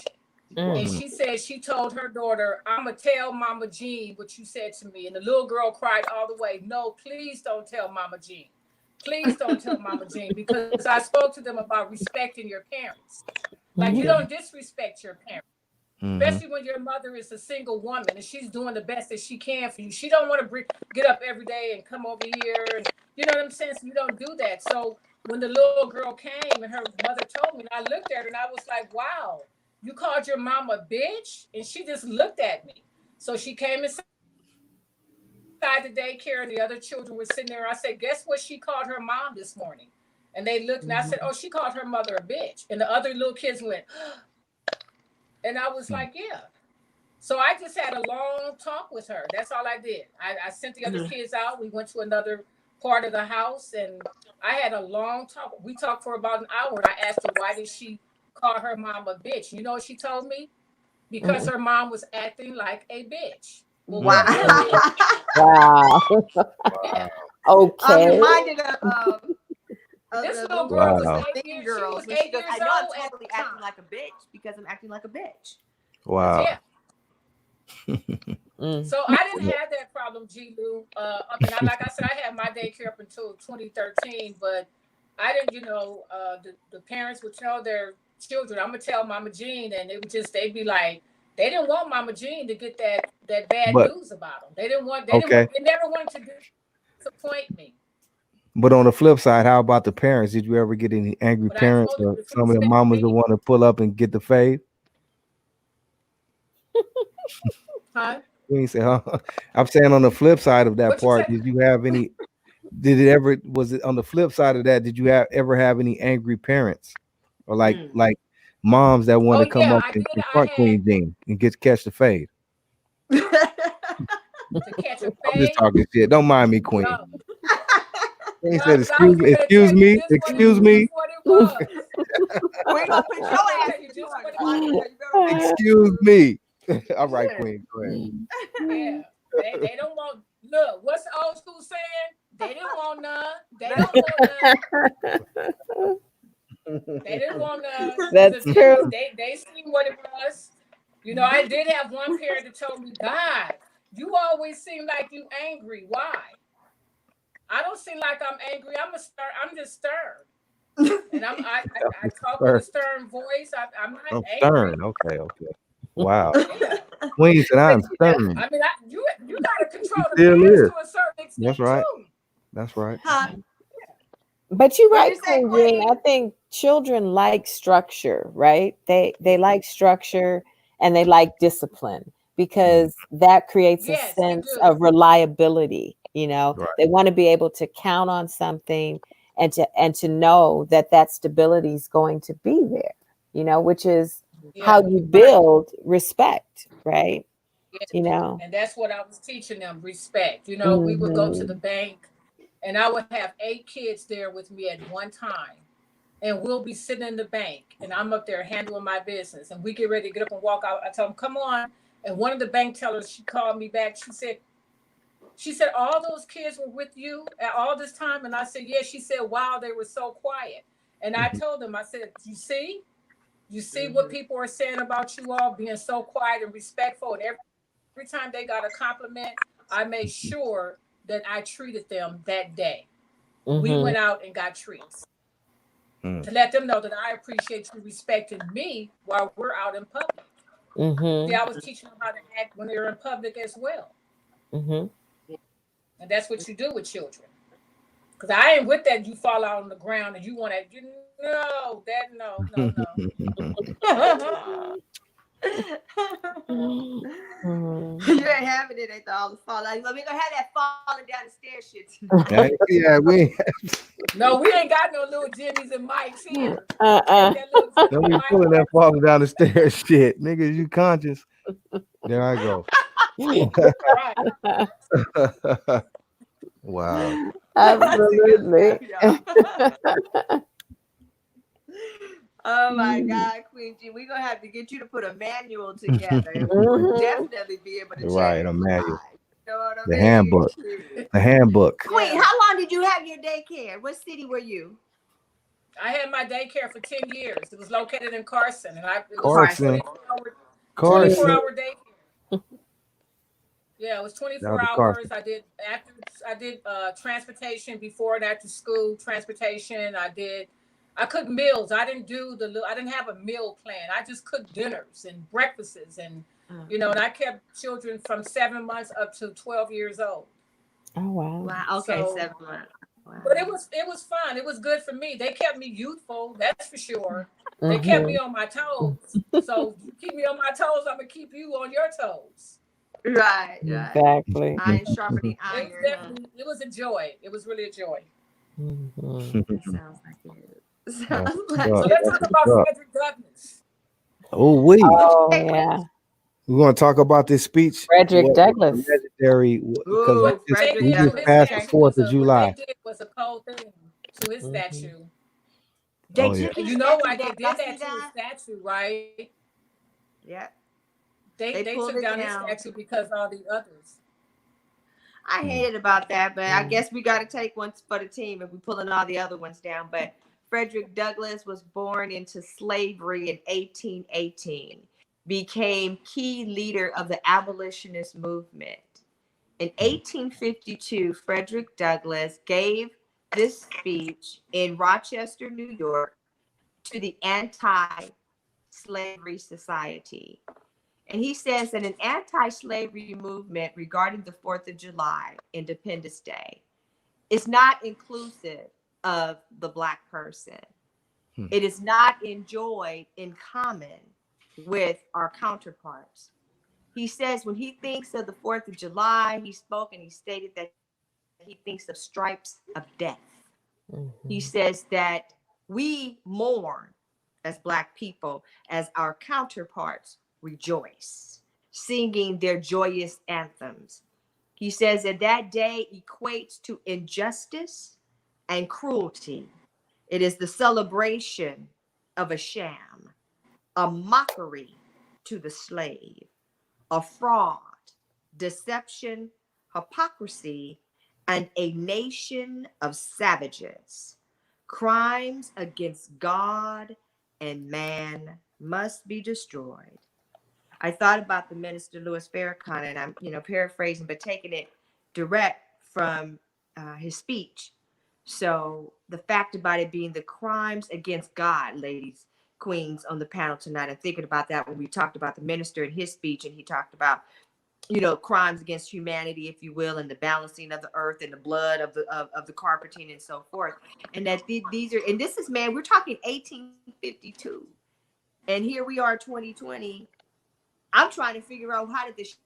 And she said she told her daughter, I'm going to tell Mama Jean what you said to me. And the little girl cried all the way, no, please don't tell Mama Jean. Please don't tell Mama Jean, because I spoke to them about respecting your parents. Like you don't disrespect your parents. Especially when your mother is a single woman and she's doing the best that she can for you. She don't want to get up every day and come over here, and you know what I'm saying? So you don't do that. So when the little girl came and her mother told me, and I looked at her and I was like, wow, you called your mom a bitch? And she just looked at me. So she came inside the daycare and the other children were sitting there. I said, guess what she called her mom this morning? And they looked and I said, oh, she called her mother a bitch. And the other little kids went, and I was like, yeah. So I just had a long talk with her. That's all I did. I sent the other kids out. We went to another part of the house, and I had a long talk. We talked for about an hour, and I asked her, why did she call her mom a bitch? You know what she told me? Because her mom was acting like a bitch. Well, wow. Okay. I'm reminded of this little girl was 8 years, girls. She goes, I know I'm totally acting like a bitch because I'm acting like a bitch. Wow. Yeah. So I didn't have that problem, G-Lew. And like I said, I had my daycare up until 2013, but I didn't, you know, the parents would tell their children, I'm going to tell Mama Jean, and it would just, they'd be like, they didn't want Mama Jean to get that bad news about them. They never wanted to disappoint me. But on the flip side, how about the parents? Did you ever get any angry parents or some of the mamas that want to pull up and get the fade? Huh? I'm saying on the flip side of that part, did you have any? Was it on the flip side of that? Did you ever have any angry parents, or like moms that want to come up and confront Queen Jean and catch the fade? To catch a fade? I'm just talking shit. Don't mind me, Queen. No. He said, excuse me. Excuse me. Excuse me. Excuse me. All right, Queen. Go ahead. Yeah. They don't want, look, what's the old school saying? They didn't want none. They don't want none. They didn't want none. That's true. They seen what it was. You know, I did have one parent that told me, God, you always seem like you angry. Why? I don't seem like I'm angry. I'm just stern. And I talk with a stern voice. I'm not angry. Stern. Okay. Wow. Queen said, I'm stunned. I mean, you got to control the Still parents is. to a certain extent That's right. too. That's right. Huh? But you're What'd right, you say, Queen Jean. Queen? I think children like structure, right? They like structure and they like discipline because that creates a Yes, they sense do. of reliability. You know, Right. they want to be able to count on something and to know that that stability is going to be there. You know, which is how Yeah, you right. build respect, right? Yes. You know. And that's what I was teaching them, respect. You know, we would go to the bank and I would have 8 kids there with me at one time. And we'll be sitting in the bank and I'm up there handling my business. And we get ready to get up and walk out. I tell them, come on. And one of the bank tellers, she called me back. She said, all those kids were with you at all this time? And I said, yeah. She said, wow, they were so quiet. And I told them, I said, you see what people are saying about you all being so quiet and respectful. And every time they got a compliment, I made sure that I treated them that day. We went out and got treats to let them know that I appreciate you respecting me while we're out in public. See, I was teaching them how to act when they're in public as well. And that's what you do with children. Because I ain't with that you fall out on the ground and you want to, no, that, no. You ain't having it at all the fall. Like, well, we gonna have that falling down the stairs shit tonight. Yeah, we No, we ain't got no little Jimmys and Mikes here. Uh-uh. That little Jimmy don't be Mike pulling that over. falling down the stairs shit. Niggas, you conscious. There I go. Right. Wow. Absolutely. Oh my God, Queen G, we're gonna have to get you to put a manual together. And we will definitely be able to change Right, a manual. lives. You know what I The mean? handbook. The handbook. Queen, how long did you have your daycare? What city were you? I had my daycare for 10 years. It was located in Carson. And it was Carson. 24 Carson. hour daycare. Yeah, it was 24 hours. I did transportation before and after school transportation. I cooked meals. I didn't have a meal plan. I just cooked dinners and breakfasts and and I kept children from 7 months up to 12 years old. Oh wow. Wow. Okay, So, 7 months. Wow. but it was fun. It was good for me. They kept me youthful, that's for sure. They kept me on my toes. So you keep me on my toes, I'm gonna keep you on your toes. Right. Exactly. Iron sharpening iron. It was a joy. It was really a joy. It sounds like it. That's So let's talk about Frederick Douglass. Oh, wait. Oh yeah. We're going to talk about this speech. Frederick Douglass. Legendary. Because we just passed the 4th of July. What they did was a cold thing to his statue. They took And his you know statue why they down. did Y'all that see to that? his statue, right? Yeah. They pulled took it down his down. statue because all the others. I hated about that, but I guess we got to take one for the team if we're pulling all the other ones down. But Frederick Douglass was born into slavery in 1818, became key leader of the abolitionist movement. In 1852, Frederick Douglass gave this speech in Rochester, New York, to the Anti-Slavery Society. And he says that an anti-slavery movement regarding the 4th of July, Independence Day, is not inclusive of the Black person. It is not enjoyed in common with our counterparts. He says when he thinks of the 4th of July, he spoke and he stated that he thinks of stripes of death. He says that we mourn as Black people as our counterparts rejoice, singing their joyous anthems. He says that that day equates to injustice and cruelty. It is the celebration of a sham, a mockery to the slave, a fraud, deception, hypocrisy, and a nation of savages. Crimes against God and man must be destroyed. I thought about the minister Louis Farrakhan, and I'm paraphrasing, but taking it direct from his speech. So the fact about it being the crimes against God, ladies, queens on the panel tonight. I'm thinking about that when we talked about the minister in his speech, and he talked about, you know, crimes against humanity, if you will, and the balancing of the earth and the blood of the carpeting and so forth. And that these are, and this is, man, we're talking 1852, and here we are 2020. I'm trying to figure out how did this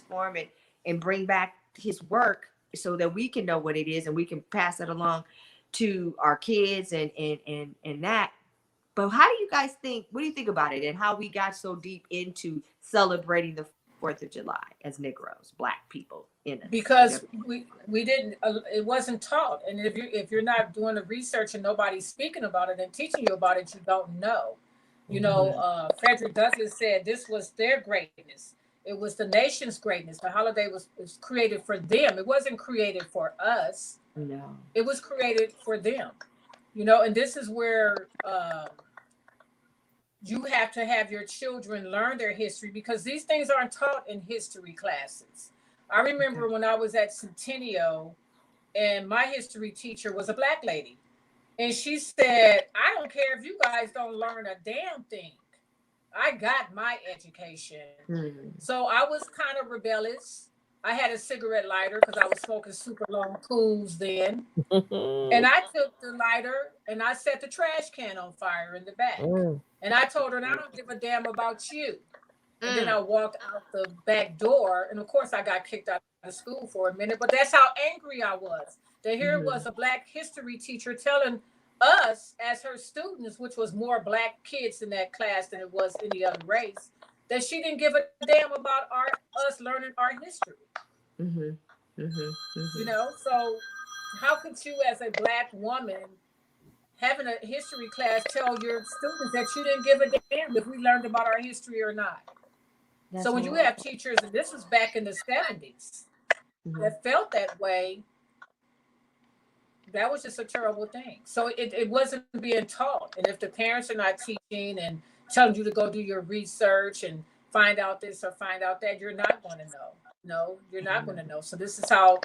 form and bring back his work so that we can know what it is and we can pass it along to our kids and that. But how do you guys think, what do you think about it, and how we got so deep into celebrating the 4th of July as Negroes, Black people in it? Because we didn't, it wasn't taught. And if you're not doing the research and nobody's speaking about it and teaching you about it, you don't know. You know, Frederick Douglass said this was their greatness. It was the nation's greatness. The holiday was created for them. It wasn't created for us. No. It was created for them. You know, and this is where you have to have your children learn their history, because these things aren't taught in history classes. I remember when I was at Centennial and my history teacher was a Black lady. And she said, I don't care if you guys don't learn a damn thing. I got my education. So I was kind of rebellious. I had a cigarette lighter because I was smoking super long cools then. And I took the lighter and I set the trash can on fire in the back. And I told her, I don't give a damn about you. And then I walked out the back door. And of course I got kicked out of school for a minute, but that's how angry I was. That here was a Black history teacher telling us as her students, which was more Black kids in that class than it was any other race, that she didn't give a damn about us learning our history. You know, so how could you as a Black woman having a history class tell your students that you didn't give a damn if we learned about our history or not? That's so when you have teachers, and this was back in the 70s, that felt that way, that was just a terrible thing. So it wasn't being taught. And if the parents are not teaching and telling you to go do your research and find out this or find out that, you're not going to know. No, you're not going to know. So this is how,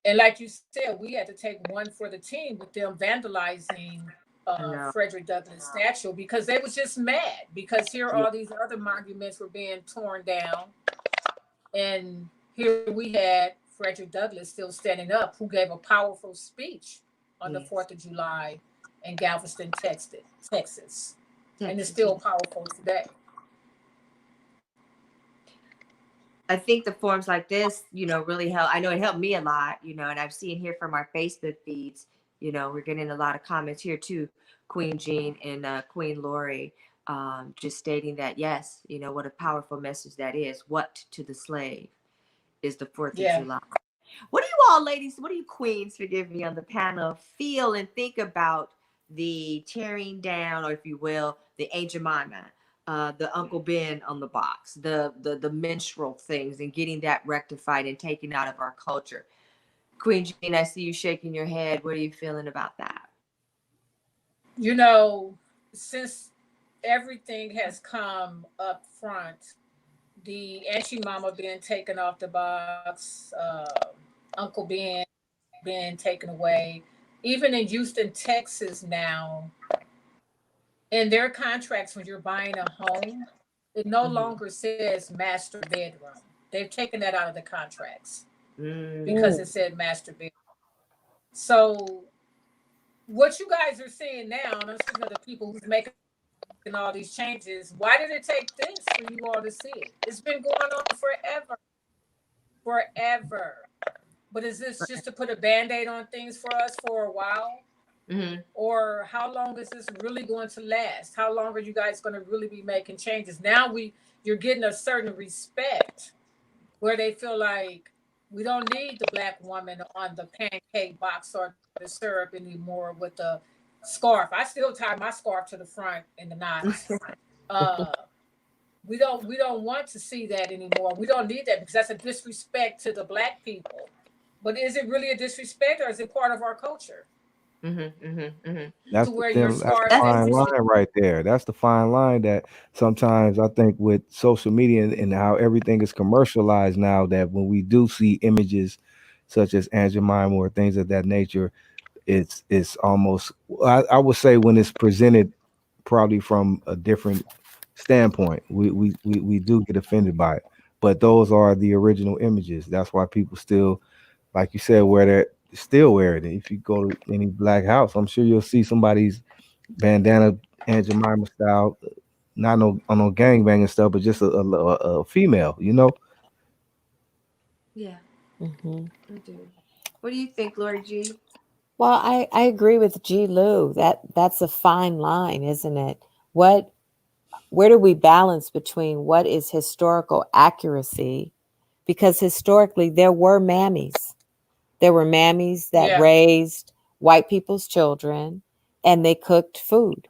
and like you said, we had to take one for the team with them vandalizing Frederick Douglass statue, because they was just mad because here all these other monuments were being torn down. And here we had Frederick Douglass still standing up, who gave a powerful speech on the 4th of July in Galveston, Texas. And it's still powerful today. I think the forums like this, you know, really help. I know it helped me a lot, you know, and I've seen here from our Facebook feeds, you know, we're getting a lot of comments here too, Queen Jean and Queen Laurie, just stating that, yes, you know, what a powerful message that is. What to the slave is the 4th of July. What do you all ladies, what do you queens, forgive me, on the panel feel and think about the tearing down, or if you will, the Aunt Jemima, the Uncle Ben on the box, the menstrual things, and getting that rectified and taken out of our culture? Queen Jean, I see you shaking your head. What are you feeling about that? You know, since everything has come up front, the Aunt Mama being taken off the box, Uncle Ben being taken away, even in Houston, Texas now, in their contracts when you're buying a home, it no longer says master bedroom. They've taken that out of the contracts because it said master bedroom. So what you guys are seeing now, and I'm speaking of the people who's making all these changes, why did it take this for you all to see it? It's been going on forever. But is this just to put a Band-Aid on things for us for a while? Or how long is this really going to last? How long are you guys going to really be making changes? Now you're getting a certain respect where they feel like we don't need the Black woman on the pancake box or the syrup anymore with the scarf. I still tie my scarf to the front in the knots. We don't want to see that anymore. We don't need that because that's a disrespect to the Black people. But is it really a disrespect, or is it part of our culture? That's the fine line right there. That's the fine line that sometimes I think with social media and how everything is commercialized now, that when we do see images such as Aunt Jemima or things of that nature, it's almost, I would say, when it's presented probably from a different standpoint, we do get offended by it. But those are the original images. That's why people still, like you said, wear that, still wear it. If you go to any black house, I'm sure you'll see somebody's bandana, Aunt Jemima style, not no on no gangbanging stuff, but just a female, you know. Yeah, Hmm. I do. What do you think, Laurie G? Well, I agree with G-Lew. That's a fine line, isn't it? Where do we balance between what is historical accuracy? Because historically there were mammies. There were mammies that Yeah, raised white people's children and they cooked food.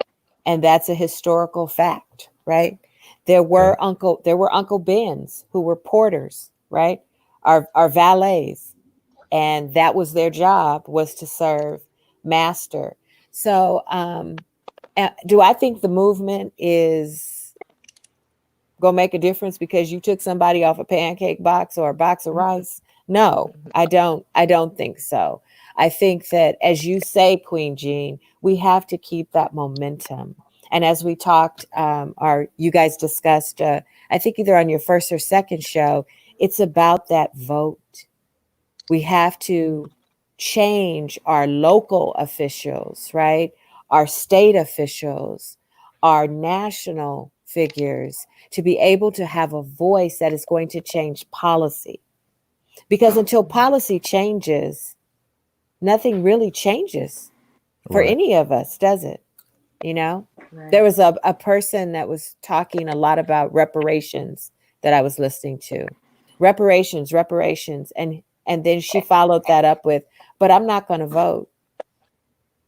And that's a historical fact, right? Okay. There were Uncle Bens who were porters, right? Our valets. And that was their job, was to serve master. So do I think the movement is gonna make a difference because you took somebody off a pancake box or a box of rice? No, I don't think so. I think that, as you say, Queen Jean, we have to keep that momentum. And as we talked, or you guys discussed, I think either on your first or second show, it's about that vote. We have to change our local officials, right? Our state officials, our national figures, to be able to have a voice that is going to change policy. Because until policy changes, nothing really changes for Right. any of us, does it? You know? Right. There was a person that was talking a lot about reparations that I was listening to. Reparations. And then she followed that up with, but I'm not going to vote.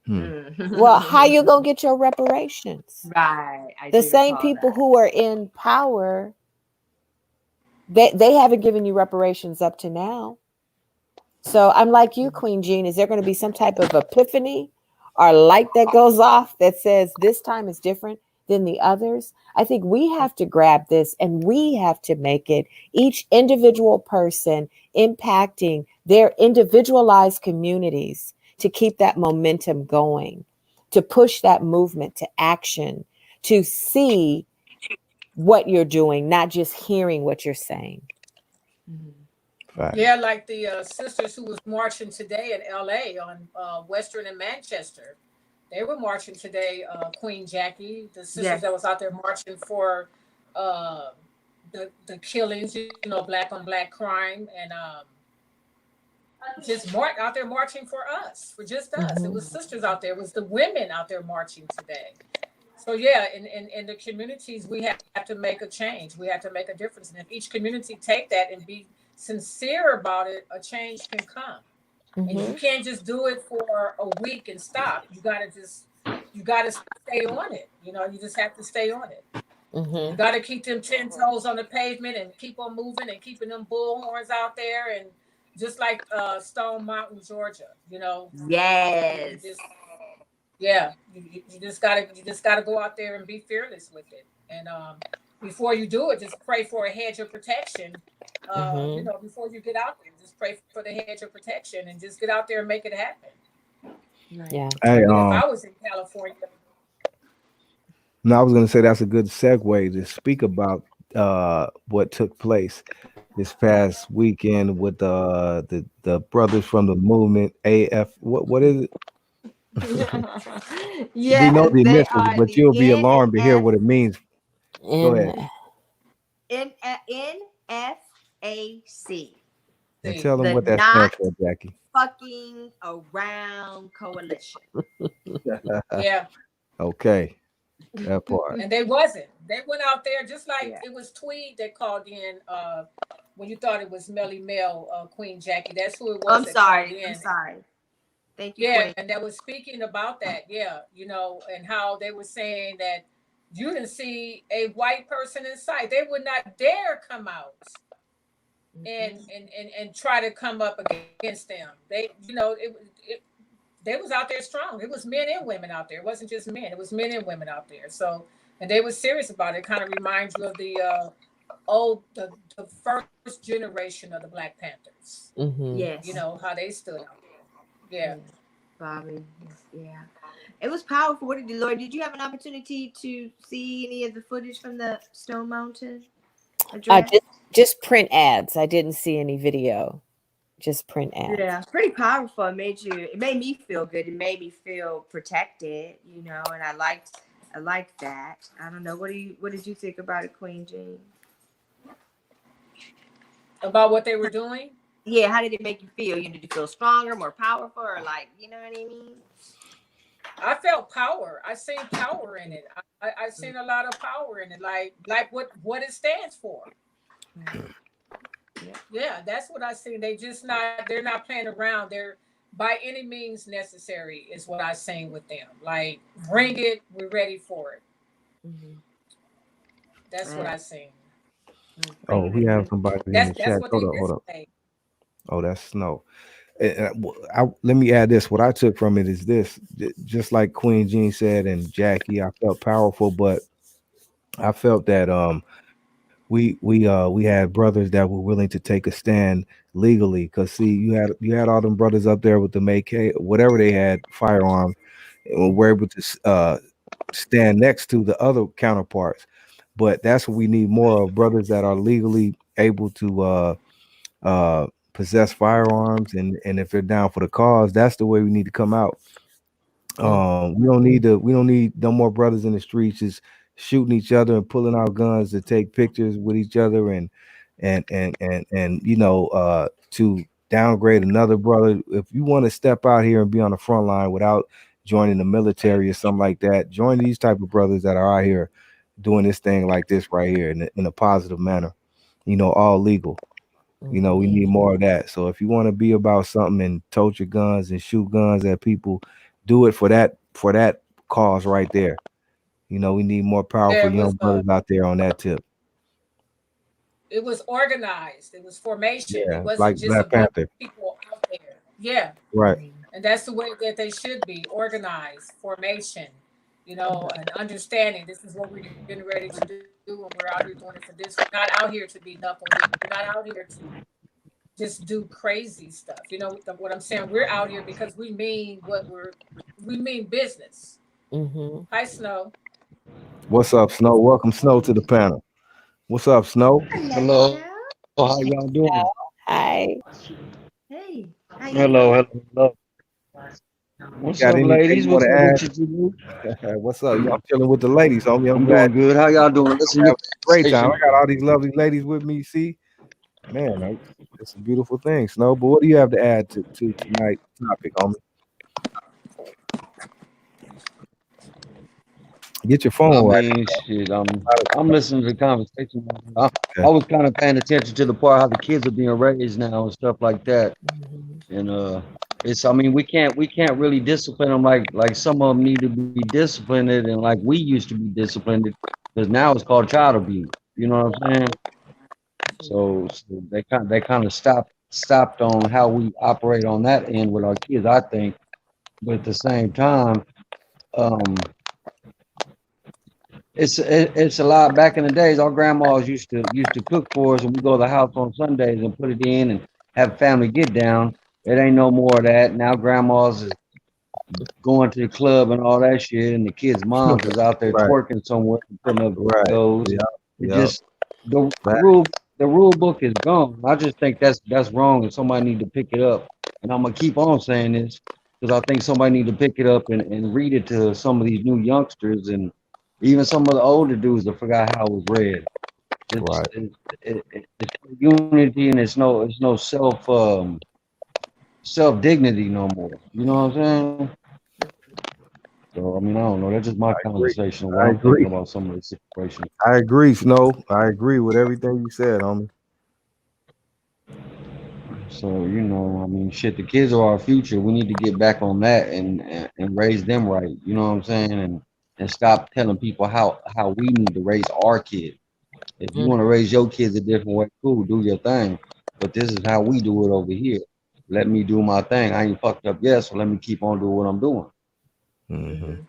Hmm. Well, how you going to get your reparations? Right. I The do same recall people that. who are in power, they haven't given you reparations up to now. So I'm like you, Queen Jean. Is there going to be some type of epiphany or light that goes off that says this time is different than the others? I think we have to grab this and we have to make it each individual person impacting their individualized communities to keep that momentum going, to push that movement to action, to see what you're doing, not just hearing what you're saying. Mhm. Facts. yeah, like the sisters who was marching today in L.A. on Western and Manchester. They were marching today. Queen Jackie, the sisters Yes. that was out there marching for uh, the killings, black on black crime, and just out there marching for us, for just us. It Mhm. was sisters out there. It was the women out there marching today. So yeah, in the communities, we have to make a change. We have to make a difference, and if each community take that and be sincere about it, a change can come. And you Mhm. can't just do it for a week and stop. You gotta stay on it. You just have to stay on it. You Mhm. gotta keep them 10 toes on the pavement and keep on moving and keeping them bullhorns out there, and just like Stone Mountain, Georgia. You Yes. just yeah, you just gotta go out there and be fearless with it. And before you do it, just pray for a hedge of protection. Mhm. Before you get out there, just pray for the hedge of protection and just get out there and make it happen. Right. Yeah. I Hey, mean, if I was in California, no, I was going to say that's a good segue to speak about what took place this past weekend with the brothers from the movement AF. What is it? We know Yes, the they initials, are but the you'll be alarmed to hear what it means. Go ahead And NFAC, and see, tell them the what that Not stands for, Jackie. Fucking Around Coalition. yeah, Okay, that part. and they wasn't. They went out there just like Yeah. it was Tweed that called in. When you thought it was Melly Mel, Queen Jackie, that's who it was I'm that called sorry. I'm in. sorry. Thank you, Yeah, Queen. and that was speaking about that. Yeah, and how they were saying that you didn't see a white person in sight. They would not dare come out and Mhm. and try to come up against them. They was out there strong. It was men and women out there. It wasn't just men. It was men and women out there. So, and they were serious about it. It kind of reminds you of the first generation of the Black Panthers. mhm. Yes. How they stood out there. Yeah. Yeah. Bobby. Yeah. It was powerful. What did you, Laurie? Did you have an opportunity to see any of the footage from the Stone Mountain address? Just print ads. I didn't see any video. Just print ads. Yeah, it's pretty powerful. It made me feel good. It made me feel protected, and I liked that. I don't know. What did you think about it, Queen Jean? About what they were doing? Yeah, how did it make you feel? Did you feel stronger, more powerful, or like, you know what I mean? I felt power. I seen power in it. I seen a lot of power in it, like what it stands for. Yeah, that's what I seen. They're not playing around. They're by any means necessary is what I seen with them. Like, bring it, we're ready for it. Mm-hmm. That's what I seen. Oh, we have somebody in the That's chat. what they Hold up. say. Oh, that's Snow. Let me add this. What I took from it is this: just like Queen Jean said and Jackie, I felt powerful, but I felt that we had brothers that were willing to take a stand legally. Because see, you had all them brothers up there with the AK, whatever they had, firearms, and were able to stand next to the other counterparts. But that's what we need more of: brothers that are legally able to possess firearms, and if they're down for the cause, that's the way we need to come out. We don't need no more brothers in the streets just shooting each other and pulling out guns to take pictures with each other and to downgrade another brother. If you want to step out here and be on the front line without joining the military or something like that, join these type of brothers that are out here doing this thing like this right here in a positive manner, all legal. We need more of that. So if you want to be about something and tote your guns and shoot guns at people, do it for that cause right there. We need more powerful young brothers out there on that tip. It was organized. It was formation. Yeah, It wasn't like just Black a bunch Panther. of people out there. Yeah. Right. And that's the way that they should be organized, formation, and understanding. This is what we're getting ready to do, and we're out here doing it for this. We're not out here to be knuckleheads. We're not out here to just do crazy stuff. You know what I'm saying? We're out here because we mean business. Mm-hmm. Hi, Snow. What's up, Snow? Welcome, Snow, to the panel. What's up, Snow? Hello. Oh, how y'all doing? Hi. Hey. Hello. What's Got up, anything ladies? you want What's to up add? with you? What's up? I'm chilling with the ladies, homie. I'm I'm glad doing good. How y'all doing? Listen, you have your a great time. conversation. I got all these lovely ladies with me. See, man, it's a beautiful thing, Snow. But what do you have to add to tonight's topic, homie? Get your phone I right. mean, shit. I'm listening to the conversation. I was kind of paying attention to the part how the kids are being raised now and stuff like that. And it's. I mean, we can't really discipline them like some of them need to be disciplined and like we used to be disciplined, because now it's called child abuse. You know what I'm saying? So they kind of stopped on how we operate on that end with our kids, I think. But at the same time, it's a lot. Back in the days, our grandmas used to cook for us, and we go to the house on Sundays and put it in and have family get down. It ain't no more of that now. Grandmas is going to the club and all that shit, and the kids' moms is out there Right. twerking somewhere and putting up Right. videos. Yeah. It Yeah. just the rule book is gone. I just think that's wrong, and somebody need to pick it up. And I'm gonna keep on saying this because I think somebody need to pick it up and read it to some of these new youngsters and even some of the older dudes that forgot how it was read. Right. It's unity, and it's no self dignity no more. You know what I'm saying? So I mean, I don't know. That's just my conversation. What I'm thinking about some of the situation. I agree, Snow. I agree with everything you said, homie. So I mean, shit. The kids are our future. We need to get back on that and raise them right. You know what I'm saying? And stop telling people how we need to raise our kids. If you want to raise your kids a different way, cool, do your thing. But this is how we do it over here. Let me do my thing. I ain't fucked up yet, so let me keep on doing what I'm doing. Mm-hmm.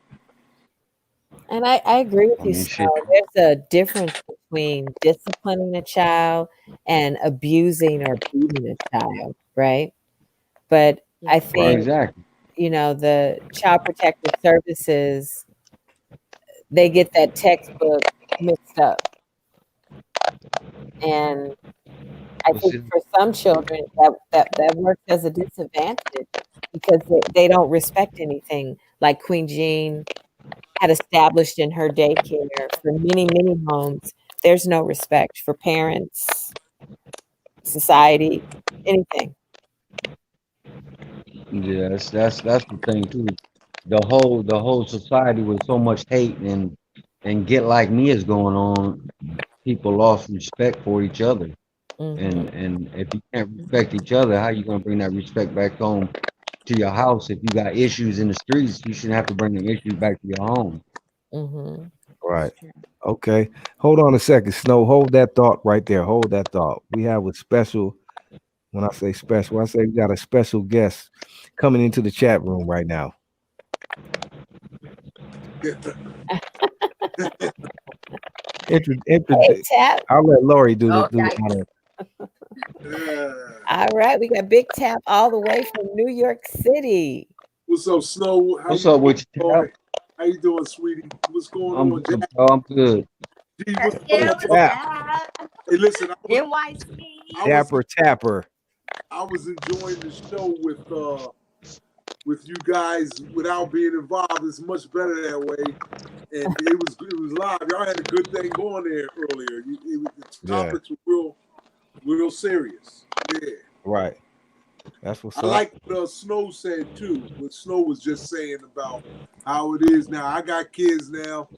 And I agree with I you, mean, Snow. There's a difference between disciplining a child and abusing or beating a child, right? But I think exactly. the Child Protective Services, they get that textbook mixed up. And I think for some children that works as a disadvantage because they don't respect anything. Like Queen Jean had established in her daycare for many, many homes, there's no respect for parents, society, anything. Yeah, that's the thing too. The whole society with so much hate and get like me is going on. People lost respect for each other, Mm-hmm. and if you can't respect each other, how you gonna bring that respect back home to your house? If you got issues in the streets, you shouldn't have to bring the issues back to your home. Mm-hmm. Right. Okay. Hold on a second, Snow. Hold that thought right there. Hold that thought. We have a special. When I say special, I say we got a special guest coming into the chat room right now. Hey, Tap. I'll let Laurie do Oh, the nice. honor. All right, we got Big Tap all the way from New York City. What's up, Snow? What's up with you, Tap? How you doing, sweetie? What's going I'm on, good, Jack? bro. I'm good. Gee, what's Yeah, up? what's up? Hey, listen, NYC. Dapper Tapper. I was enjoying the show with you guys without being involved. It's much better that way. And it was live. Y'all had a good thing going there earlier. The topics were real serious. Yeah. Right. That's what's I up. like what Snow said too. What Snow was just saying about how it is now. I got kids now,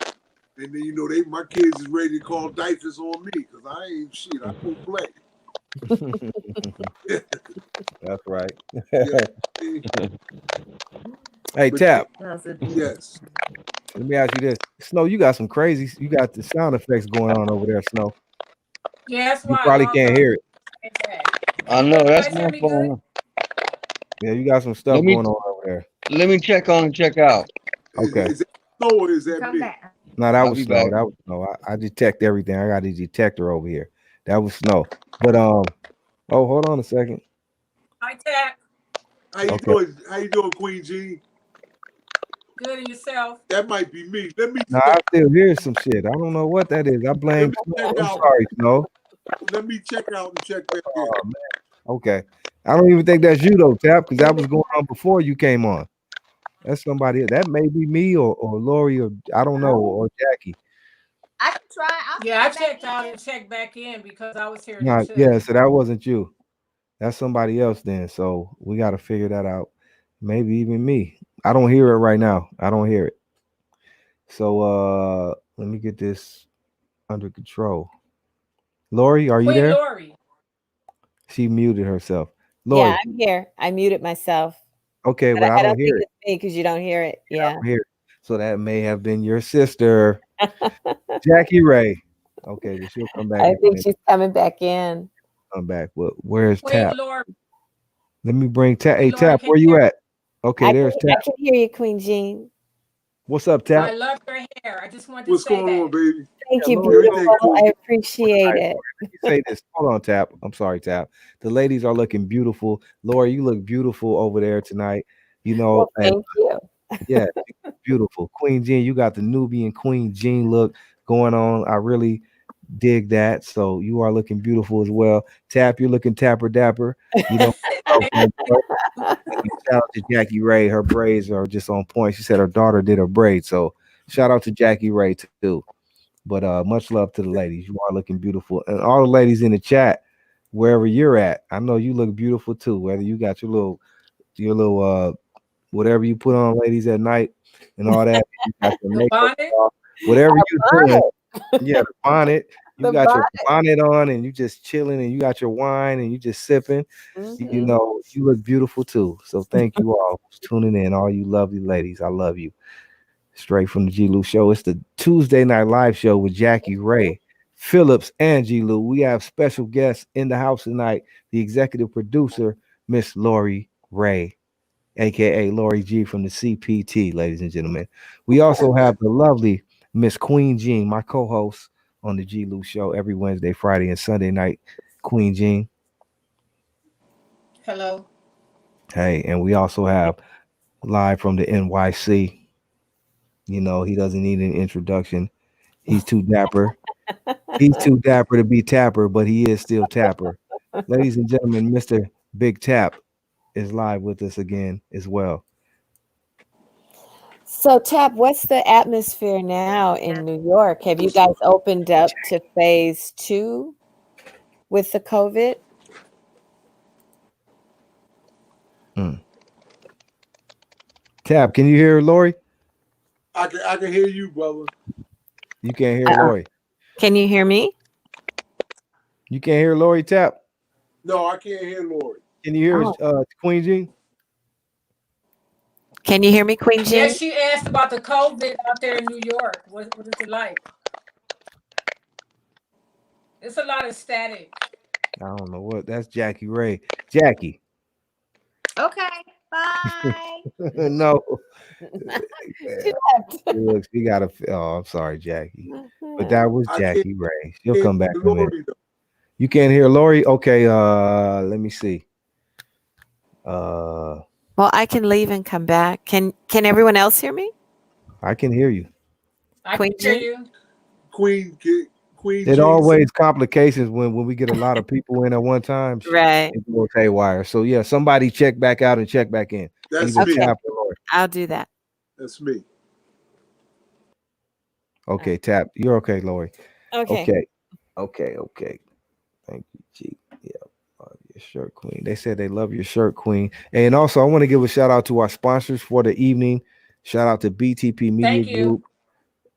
and then my kids is ready to call diapers on me because I ain't shit. I don't play. That's right. Yeah. Hey, Tap. Yes. Let me ask you this. Snow, you got some crazy, you got the sound effects going on over there, Snow. Yeah, that's You why probably can't hear it. I know that's my phone. Yeah, you got some stuff going on over there. Let me check on and check out. Okay. Is that Snow or is that me? No, that was Snow. back. That was Snow. I detect everything. I got a detector over here. That was Snow. But hold on a second. Hi, Tap. How you doing? How you doing, Queen G? Good and yourself. That might be me. Let me. No, I still hear some shit. I don't know what that is. I blame Snow. I'm sorry, Snow. Let me check out and check back in. Oh, man. Okay. I don't even think that's you though, Tap, because that was going on before you came on. That's somebody. That may be me or Laurie or I don't know, or Jackie. I can try. I checked out and checked back in because I was hearing Nah, it too. yeah, so that wasn't you. That's somebody else then. So we got to figure that out. Maybe even me. I don't hear it right now. I don't hear it. So let me get this under control. Laurie, are you Queen there? Laurie. She muted herself. Laurie. Yeah, I'm here. I muted myself. Okay, but I don't hear think it. it's me because you don't hear it. Yeah. I don't hear it. So that may have been your sister, Jackie Ray. Okay, well she'll come back. I think she's coming back in. Come back. Where's Queen Tap? Laurie. Let me bring Tap. Hey, Laurie, Tap, where you at? Okay, there's Tap. I can hear you, Queen Jean. What's up, Tap? I love your hair. I just wanted to What's say going that. on, baby? Thank you, Laurie, beautiful. I appreciate it. Let me say this. Hold on, Tap. I'm sorry, Tap. The ladies are looking beautiful. Laurie, you look beautiful over there tonight. Well, thank you. Yeah, beautiful. Queen Jean, you got the Nubian Queen Jean look going on. I really dig that. So you are looking beautiful as well. Tap, you're looking tapper dapper. You know, shout out to Jackie Ray. Her braids are just on point. She said her daughter did her braids. So shout out to Jackie Ray too. But much love to the ladies. You are looking beautiful. And all the ladies in the chat, wherever you're at, I know you look beautiful too. Whether you got your little whatever you put on, ladies, at night and all that. You got your makeup off, whatever you're doing. Yeah, the bonnet. You got your bonnet on and you just chilling and you got your wine and you just sipping. You know, you look beautiful too. So thank you all for tuning in, all you lovely ladies. I love you. Straight from the G-Lew show. It's the Tuesday night live show with Jackie Ray, Phillips, and G-Lew. We have special guests in the house tonight. The executive producer, Miss Laurie Ray, aka Laurie G from the CPT, ladies and gentlemen. We also have the lovely Miss Queen Jean, my co-host on the G-Lew show every Wednesday, Friday, and Sunday night. Queen Jean. Hello. Hey, and we also have live from the NYC. You know, he doesn't need an introduction. He's too dapper. He's too dapper to be Tapper, but he is still Tapper. Ladies and gentlemen, Mr. Big Tap is live with us again as well. So, Tap, what's the atmosphere now in New York? Have you guys opened up to phase 2 with the COVID? Tap, can you hear Laurie? I can hear you, brother. You can't hear Laurie. Can you hear me? You can't hear Laurie, Tap. No, I can't hear Laurie. Can you hear Queen Jean? Can you hear me, Queen Jean? Yes, she asked about the COVID out there in New York. What is it like? It's a lot of static. I don't know what. That's Jackie Ray. Jackie. Okay, bye. No. She left. Look, she got a. Oh, I'm sorry, Jackie. But that was Jackie Ray. She'll come back in a minute. You can't hear Laurie? Okay, let me see. Well, I can leave and come back. Can everyone else hear me? I can hear you. I can hear you. Queen There's always complications when we get a lot of people in at one time. Right. It goes haywire. So yeah, somebody check back out and check back in. That's me. me. I'll do that. That's me. Okay, Tap. You're okay, Laurie. Okay. Okay. Thank you, G. Yeah. Your shirt, Queen. They said they love your shirt, Queen. And also, I want to give a shout out to our sponsors for the evening. Shout out to BTP Media Group.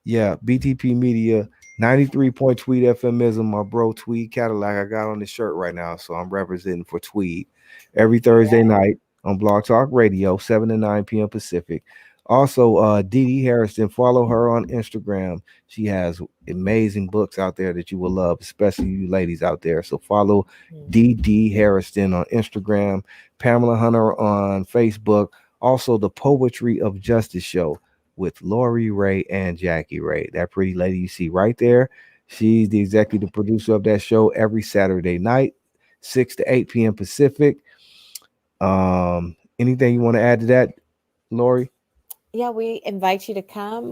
Yeah, BTP Media, 93 Point Tweed FMism, my bro Tweed Cadillac. I got on this shirt right now, so I'm representing for Tweed every Thursday night on Blog Talk Radio, 7 to 9 p.m. Pacific. Also, Dee Dee Harrison, follow her on Instagram. She has amazing books out there that you will love, especially you ladies out there. So follow Dee Dee Harrison on Instagram, Pamela Hunter on Facebook. Also, the Poetry of Justice show with Laurie Ray and Jackie Ray. That pretty lady you see right there. She's the executive producer of that show every Saturday night, 6 to 8 p.m. Pacific. Anything you want to add to that, Laurie? Yeah, we invite you to come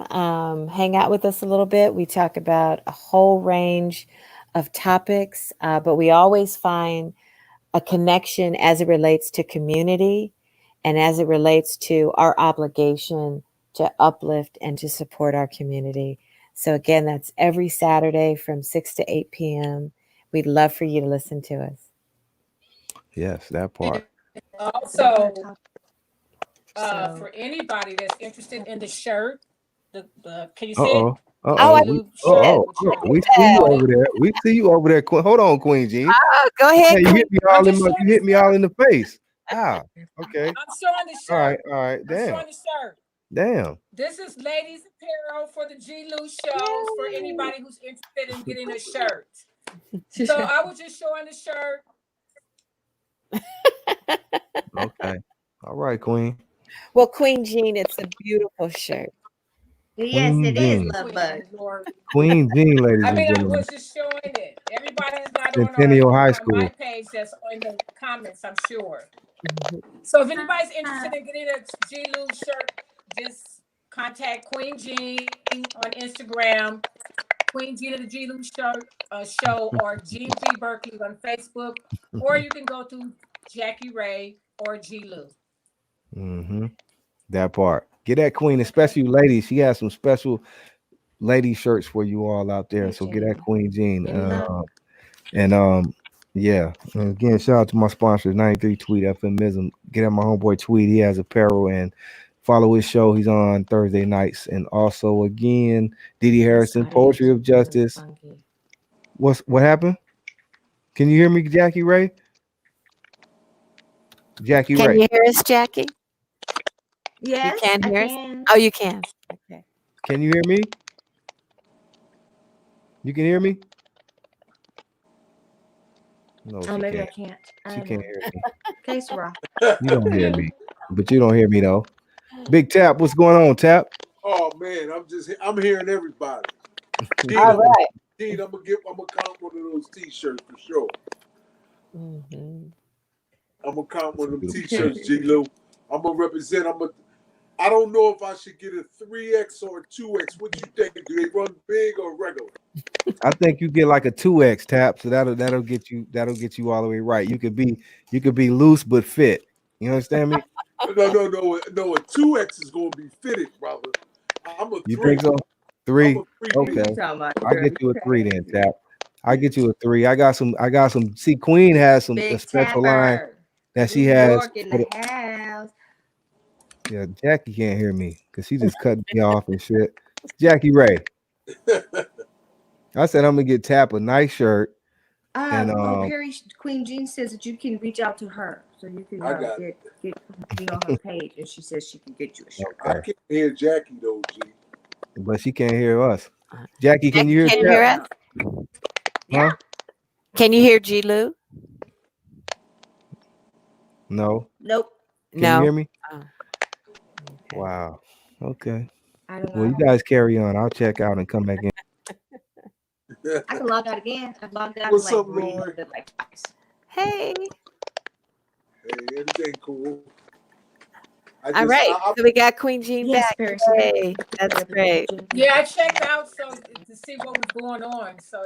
hang out with us a little bit. We talk about a whole range of topics, but we always find a connection as it relates to community and as it relates to our obligation to uplift and to support our community. So again, that's every Saturday from 6 to 8 p.m. We'd love for you to listen to us. Yes, that part. Also, for anybody that's interested in the shirt, the can you see it? We see you over there. We see you over there. Hold on, Queen Jean. Go ahead. You hit me all in the face. Ah, okay. I'm showing the shirt. All right. Damn. I'm showing the shirt. Damn. This is ladies apparel for the G-Lew shows for anybody who's interested in getting a shirt. So I was just showing the shirt. Okay. All right, Queen. Well, Queen Jean, it's a beautiful shirt. Yes, Queen it Jean. is, love bug. Queen Jean, ladies and I gentlemen. was just showing it. Everybody's not Centennial High School. My page that's in the comments, I'm sure. So if anybody's interested in getting a G-Lew shirt, just contact Queen Jean on Instagram, Queen Jean of the G-Lew show, or Jean G Berkeley on Facebook, or you can go to Jackie Ray or G-Lew. That part. Get that Queen, especially you ladies. She has some special lady shirts for you all out there. So get that Queen Jean. Yeah. And again, shout out to my sponsors, 93 Tweed FMism. Get at my homeboy Tweed. He has apparel and follow his show. He's on Thursday nights. And also again, Dee Dee Harrison, Poetry of Justice. What happened? Can you hear me, Jackie Ray? Jackie Ray. Can you hear us, Jackie? Yes, you can hear us? Oh, you can. Okay. Can you hear me? You can hear me? No, maybe I can't. She can't hear me. Case raw. You don't hear me, but you don't hear me though. Big Tap, what's going on, Tap? Oh man, I'm hearing everybody. All right. Dean, I'm gonna count one of those T-shirts for sure. I'm gonna count one of them T-shirts, G-Lew. I'm gonna represent. I don't know if I should get a 3X or a 2X. What you think? Do they run big or regular? I think you get like a 2X tap, so that'll get you all the way right. You could be loose but fit. You understand me? No. A 2X is gonna be fitted, brother. I'm a 3. You think so? I'm 3? a 3. Okay. You talking about, I'll get you a 3 then, tap. I get you a 3. I got some. See, Queen has a Big special line tapper. that she New has. York in the house. Yeah, Jackie can't hear me because she just cut me off and shit. Jackie Ray. I said I'm gonna get Tap a nice shirt. And Perry Queen Jean says that you can reach out to her, so you can get on her page, and she says she can get you a shirt. Okay. I can't hear Jackie though, G. But she can't hear us. Jackie, can you hear Can you hear us? Yeah. Huh? Can you hear G-Lew? No. Nope. Can No. you hear me? Oh. Okay. Wow. Okay. I don't know. Well, you guys carry on. I'll check out and come back in. I can log out again. I've logged out. What's and, up, Laurie? reloaded it like twice. Hey. Hey, everything cool. All right. So we got Queen Jean Yes, back. Perry. Hey, that's great. Yeah, I checked out to see what was going on. So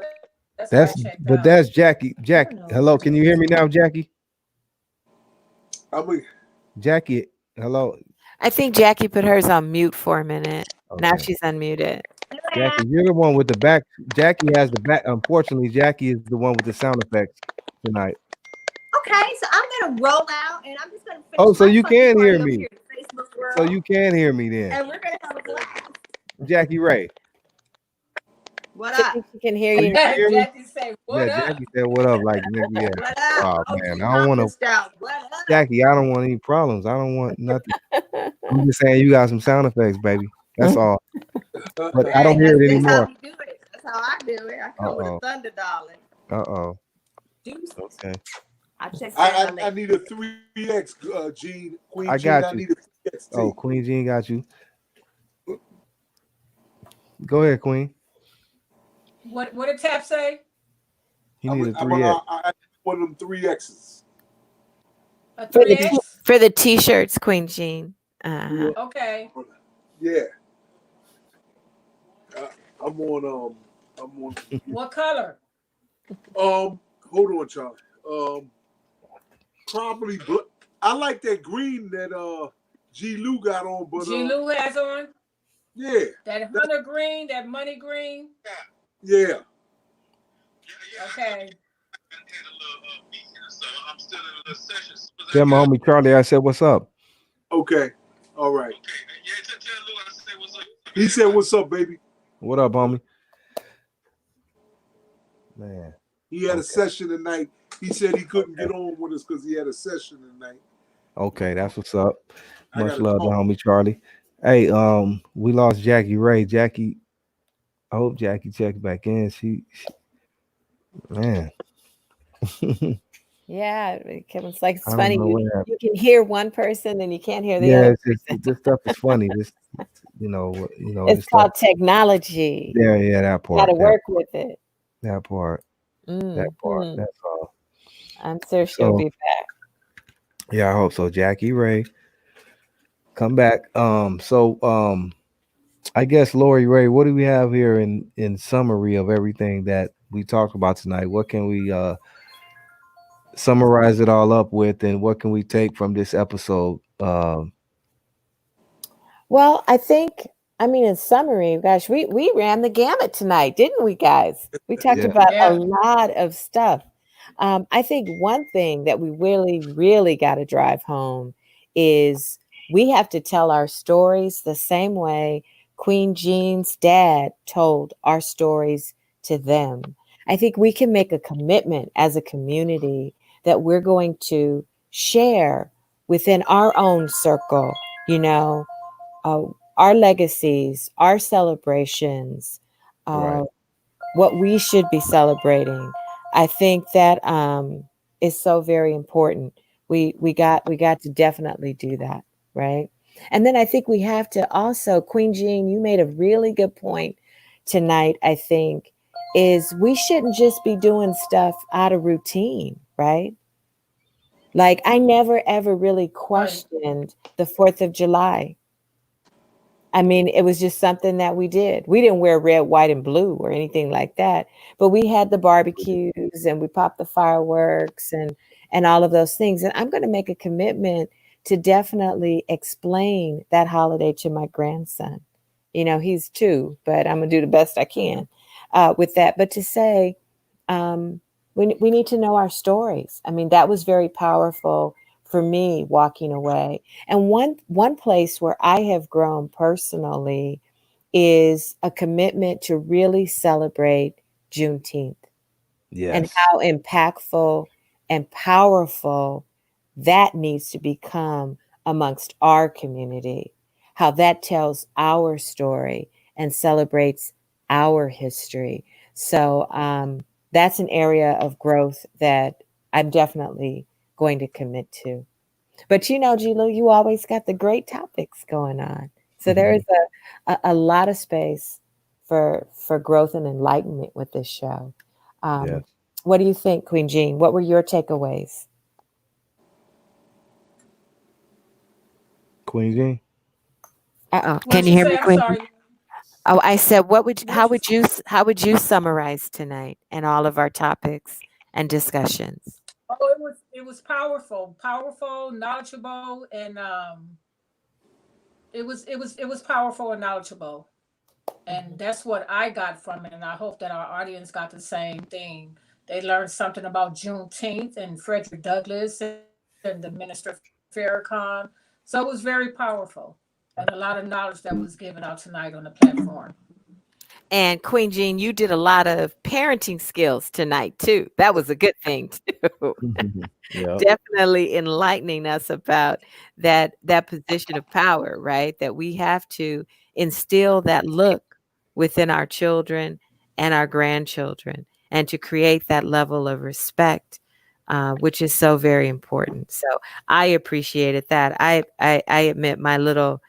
that's why I checked But out. that's Jackie. Jackie, know. hello. Can you hear me now, Jackie? Jackie, hello. I think Jackie put hers on mute for a minute. Now Okay. she's unmuted. Jackie, you're the one with the back. Jackie has the back. Unfortunately, Jackie is the one with the sound effects tonight. Okay, so I'm gonna roll out, and I'm just gonna finish. Oh, so my you fucking can party hear up me. here in Facebook world, So you can hear me then, and we're gonna have a blast. Jackie Ray. What So up? she can hear you. Jackie say, "What Yeah, up?" Jackie said, "What up?" Like, nigga, yeah. What up? Oh man, I don't want to. What up? Jackie, I don't want any problems. I don't want nothing. I'm just saying you got some sound effects, baby. That's all. But I don't hear it That's how anymore. we do it. That's how I do it. I come with a thunder, darling. Okay. I need a 3X, Gene. Queen I Jean, got I you. need a 3X. Oh, Queen Jean got you. Go ahead, Queen. What did Tap say? You need a 3X. I one of them 3Xs. A 3X? For the t-shirts, Queen Jean. Okay. Yeah. I'm on. What color? Hold on, Charlie. Probably. I like that green that G-Lew got on, but G-Lew has on. Yeah. That hunter green, that money green. Yeah. Okay. Tell my homie Charlie I said what's up. Okay. All right. He said, "What's up, baby?" What up, homie? Man. He had a session tonight. He said he couldn't get on with us because he had a session tonight. Okay, that's what's up. Much love to homie Charlie. Hey, we lost Jackie Ray. Jackie, I hope Jackie checks back in. She man. Yeah, it's like it's I don't funny. know what happened. You can hear one person and you can't hear the Yeah, other. this stuff is funny. This, you know, It's this called stuff. technology. Yeah, that part. You got to work with it. That part. That part. That's all. I'm sure she'll be back. Yeah, I hope so. Jackie Ray, come back. I guess Laurie Ray, what do we have here in summary of everything that we talked about tonight? What can we summarize it all up with, and what can we take from this episode? Well, I think, in summary, gosh, we ran the gamut tonight, didn't we, guys? We talked about a lot of stuff. I think one thing that we really, really got to drive home is we have to tell our stories the same way Queen Jean's dad told our stories to them. I think we can make a commitment as a community that we're going to share within our own circle, our legacies, our celebrations, what we should be celebrating. I think that is so very important. We got to definitely do that, right? And then I think we have to also, Queen Jean, you made a really good point tonight, I think, is we shouldn't just be doing stuff out of routine, right? Like I never, ever really questioned the 4th of July. I mean, it was just something that we did. We didn't wear red, white, and blue or anything like that, but we had the barbecues and we popped the fireworks and all of those things. And I'm going to make a commitment to definitely explain that holiday to my grandson. You know, he's 2, but I'm going to do the best I can with that. But to say, we need to know our stories. I mean, that was very powerful for me walking away. And one place where I have grown personally is a commitment to really celebrate Juneteenth and Yes. how impactful and powerful that needs to become amongst our community, how that tells our story and celebrates our history. So that's an area of growth that I'm definitely going to commit to. But you know, G-Lew, you always got the great topics going on. So there is a lot of space for growth and enlightenment with this show. Yes. What do you think, Queen Jean? What were your takeaways? Queen Jean. Can What'd you you hear say? me, I'm Queen? sorry. Oh, I said, What'd you say? how would you summarize tonight and all of our topics and discussions? Oh, it was powerful, knowledgeable, and it was powerful and knowledgeable. And that's what I got from it. And I hope that our audience got the same thing. They learned something about Juneteenth and Frederick Douglass and the Minister Farrakhan. So it was very powerful and a lot of knowledge that was given out tonight on the platform. And Queen Jean, you did a lot of parenting skills tonight too. That was a good thing too. Yep. Definitely enlightening us about that position of power, right? That we have to instill that look within our children and our grandchildren, and to create that level of respect, which is so very important. So I appreciated that. I admit my little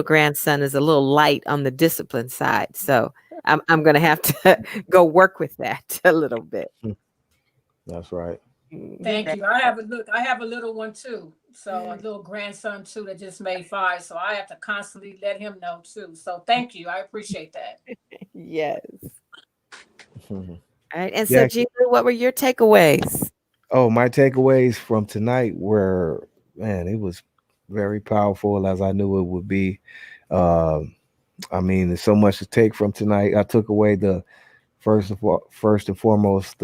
grandson is a little light on the discipline side, so I'm going to have to go work with that a little bit. That's right. Thank you. I have a little one too. So a little grandson too that just made 5. So I have to constantly let him know too. So thank you. I appreciate that. Yes. All right. And so, Yeah. Gina, what were your takeaways? Oh, my takeaways from tonight were, man, it was very powerful as I knew it would be. Um, I mean, there's so much to take from tonight. I took away the first and foremost,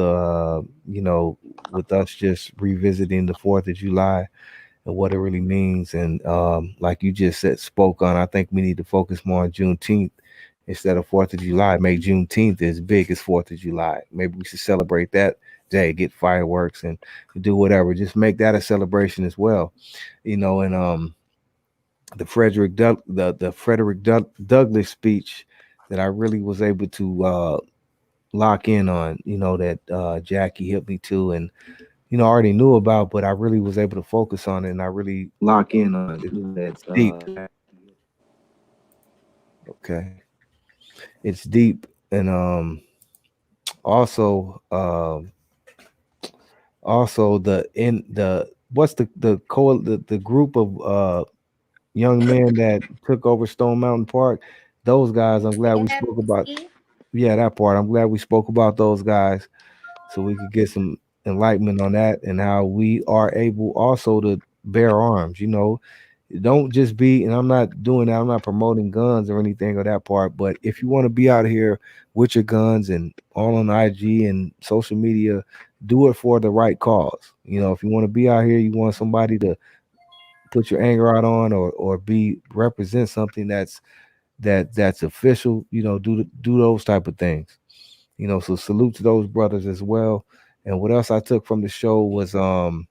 with us just revisiting the 4th of July and what it really means. And like you just said, spoke on, I think we need to focus more on Juneteenth instead of 4th of July. Make Juneteenth as big as 4th of July. Maybe we should celebrate that day, get fireworks and do whatever. Just make that a celebration as well, and the Frederick Douglass speech that I really was able to lock in on, that Jackie hit me to, and I already knew about, but I really was able to focus on it, and I really lock in on it. It's deep. Okay, it's deep, and also the what's the group of young men that took over Stone Mountain Park. Those guys, I'm glad we spoke about. Nasty. Yeah, that part. I'm glad we spoke about those guys so we could get some enlightenment on that and how we are able also to bear arms. Don't just be, and I'm not doing that. I'm not promoting guns or anything of that part. But if you want to be out here with your guns and all on IG and social media, do it for the right cause. If you want to be out here, you want somebody to put your anger out on or be represent something that's official. Do those type of things. So salute to those brothers as well. And what else I took from the show was the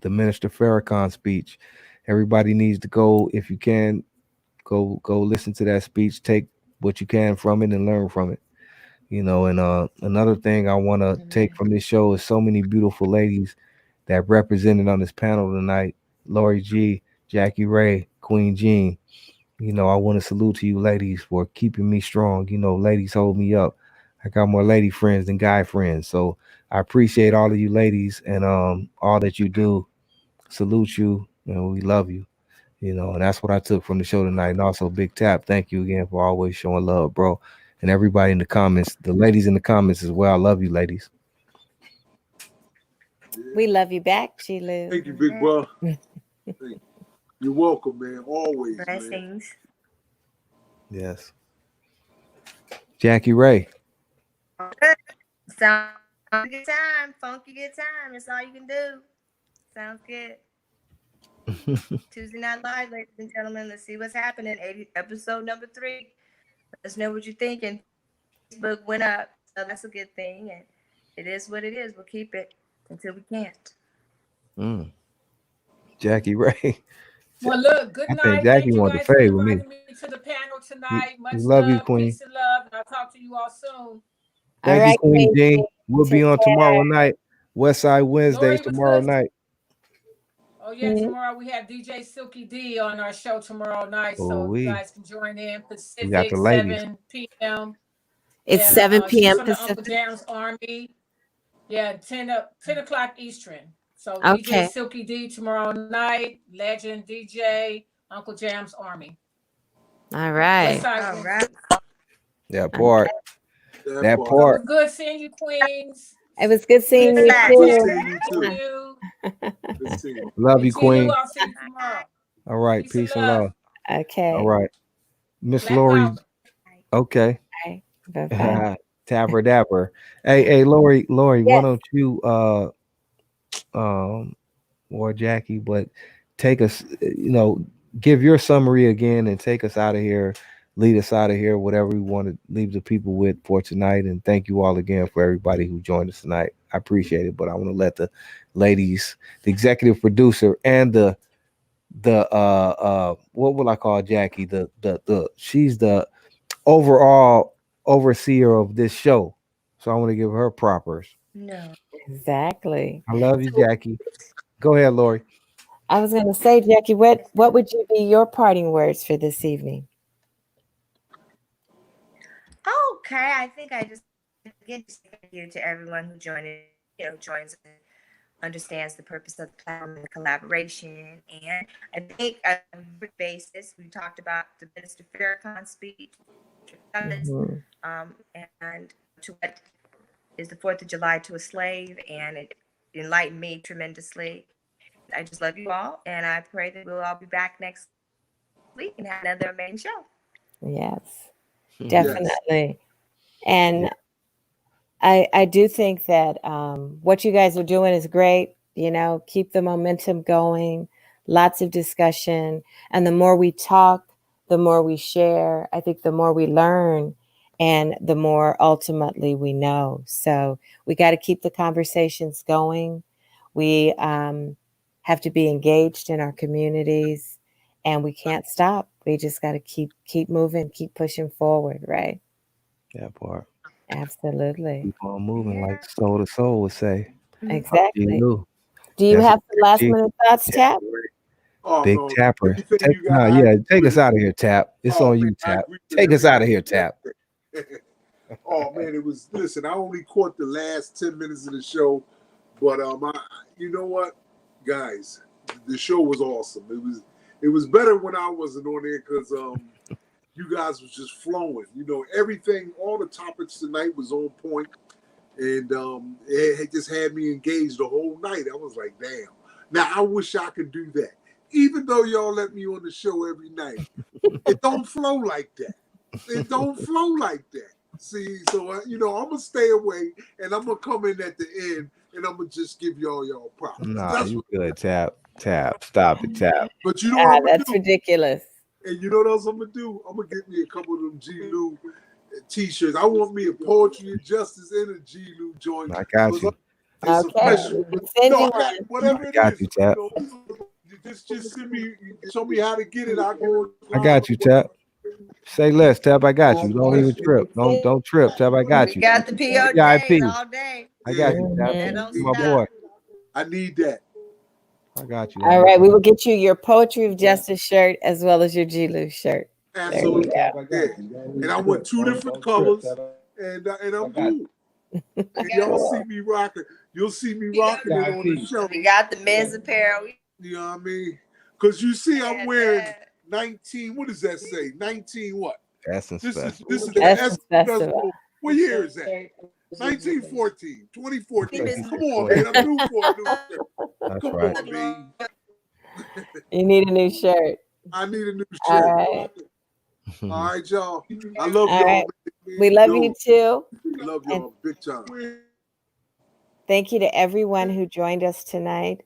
Minister Farrakhan speech. Everybody needs to go, if you can, go listen to that speech, take what you can from it and learn from it. And another thing I want to take from this show is so many beautiful ladies that represented on this panel tonight. Laurie G, Jackie Ray, Queen Jean. I want to salute to you ladies for keeping me strong. Ladies hold me up. I got more lady friends than guy friends. So I appreciate all of you ladies and all that you do. Salute you, and we love you. You know, and that's what I took from the show tonight. And also, Big Tap, thank you again for always showing love, bro. And everybody in the comments, the ladies in the comments as well. I love you, ladies. We love you back, G-Lew. Thank you, big bro. You're welcome, man. Always, man. Blessings. Yes. Jackie Ray. Sounds like a good time. Funky good time. That's all you can do. Sounds good. Tuesday Night Live, ladies and gentlemen. Let's see what's happening. Episode number 3. Let us know what you're thinking. Facebook went up, so that's a good thing. And it is what it is. We'll keep it until we can't. Jackie Ray. Well, look, good I night. think Thank Jackie you wanted to guys for fade with me. inviting me to the panel tonight. Much love you, love, Queen. peace and love. And I'll talk to you all soon. Thank All right, you, Queen Queen Jean. We'll be Take on tomorrow care. night. West Side Wednesdays Laurie was tomorrow good. night. Oh, yeah, tomorrow we have DJ Silky D on our show tomorrow night. So you guys can join in We got Pacific, the ladies. 7 p.m. It's 7 p.m. She's from the Uncle Pacific. Jam's Army. Yeah, 10 o'clock Eastern. So Okay. DJ Silky D tomorrow night. Legend DJ, Uncle Jam's Army. All right. All right. That part. That So it part. was good seeing you, Queens. It was good seeing you Good too. Good seeing you. Love you, Queen. I'll see you tomorrow. All right. Peace and love. Okay. All right. Miss Black Laurie. power. Okay. Bye. Bye-bye. Tapper Dapper. Hey, Laurie, why Yes. don't you or Jackie, but take us, give your summary again and take us out of here, lead us out of here, whatever we want to leave the people with for tonight. And thank you all again for everybody who joined us tonight. I appreciate it, but I want to let the ladies, the executive producer and the what will I call Jackie? She's the overall overseer of this show. So I want to give her propers. No. Exactly. I love you, Jackie. Go ahead, Laurie. I was going to say, Jackie, what would you be your parting words for this evening? Okay, I think I just again thank you to everyone who joins and understands the purpose of the platform and the collaboration. And I think on a quick basis, we talked about the Minister Farrakhan's speech, and to what is the 4th of July to a slave, and it enlightened me tremendously. I just love you all, and I pray that we'll all be back next week and have another amazing show. Yes, definitely. And I do think that what you guys are doing is great. Keep the momentum going, lots of discussion. And the more we talk, the more we share, I think the more we learn and the more ultimately we know. So we got to keep the conversations going. We have to be engaged in our communities and we can't stop. We just got to keep moving, keep pushing forward, right? That part. Absolutely. Keep on moving, like Soul to Soul would say. Exactly. G-Lew. Do you That's have the last minute thoughts, Tap? Big Tapper. Take us out of here, Tap. It's on you, Tap. Take us out of here, Tap. Oh man, listen, I only caught the last 10 minutes of the show, but you know what, guys, the show was awesome. It was better when I wasn't on there because you guys was just flowing. Everything, all the topics tonight was on point, and it just had me engaged the whole night. I was like, damn. Now I wish I could do that. Even though y'all let me on the show every night, it don't flow like that. It don't flow like that. See, so I'm gonna stay away, and I'm gonna come in at the end, and I'm gonna just give y'all props. Nah, you good, Tap. Stop it, Tap. But you know what that's ridiculous. And you know what else I'm gonna do? I'm gonna get me a couple of them G-Lew t-shirts. I want me a Poetry and Justice and a G-Lew joint. I got you. It's official. Whatever it got is. you, Tap. Just send me, show me how to get it. I got you, Tap. Say less, Tap. I got you. Don't even trip. Don't trip, Tap. I got you. We got the POJs all day. I got you, Tap. My boy. I need that. I got you. All right, we will get you your Poetry of Justice shirt as well as your G-Lew shirt. Absolutely. And I want 2 different colors, and I'm cool. And y'all see me rocking. You'll see me rocking it on the show. We got the men's apparel. You know what I mean? Because you see, I'm wearing 19. What does that say? 19 what? Essence This Festival. is the Essence Essence Festival. Festival. What year is that? 1914, 2014. Come on, man. I'm due for a new shirt. That's Come right. on, B. You need a new shirt. I need a new All shirt. right. All right, y'all. I love All y'all. right. Man. We love Yo, you too. I love y'all big time. Thank you to everyone who joined us tonight.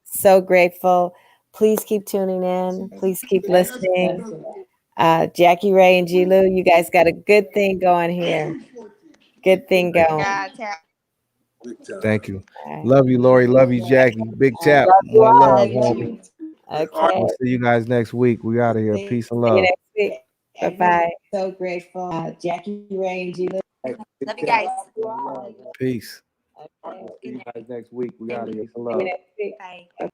So grateful. Please keep tuning in. Please keep listening. Jackie Ray and G-Lew, you guys got a good thing going here. Good thing going. Big time. Thank you. All right. Love you, Laurie. Love you, Jackie. Big tap. Love you More all. love, Love you homie. too. Okay. We'll see you guys next week. We out of here. Peace and See you love. next week. Bye-bye. So grateful. Jackie Ray and G-Lew. Love you guys. Peace. Okay. See you guys next week. We out of here. Peace and See love. you next week. Bye.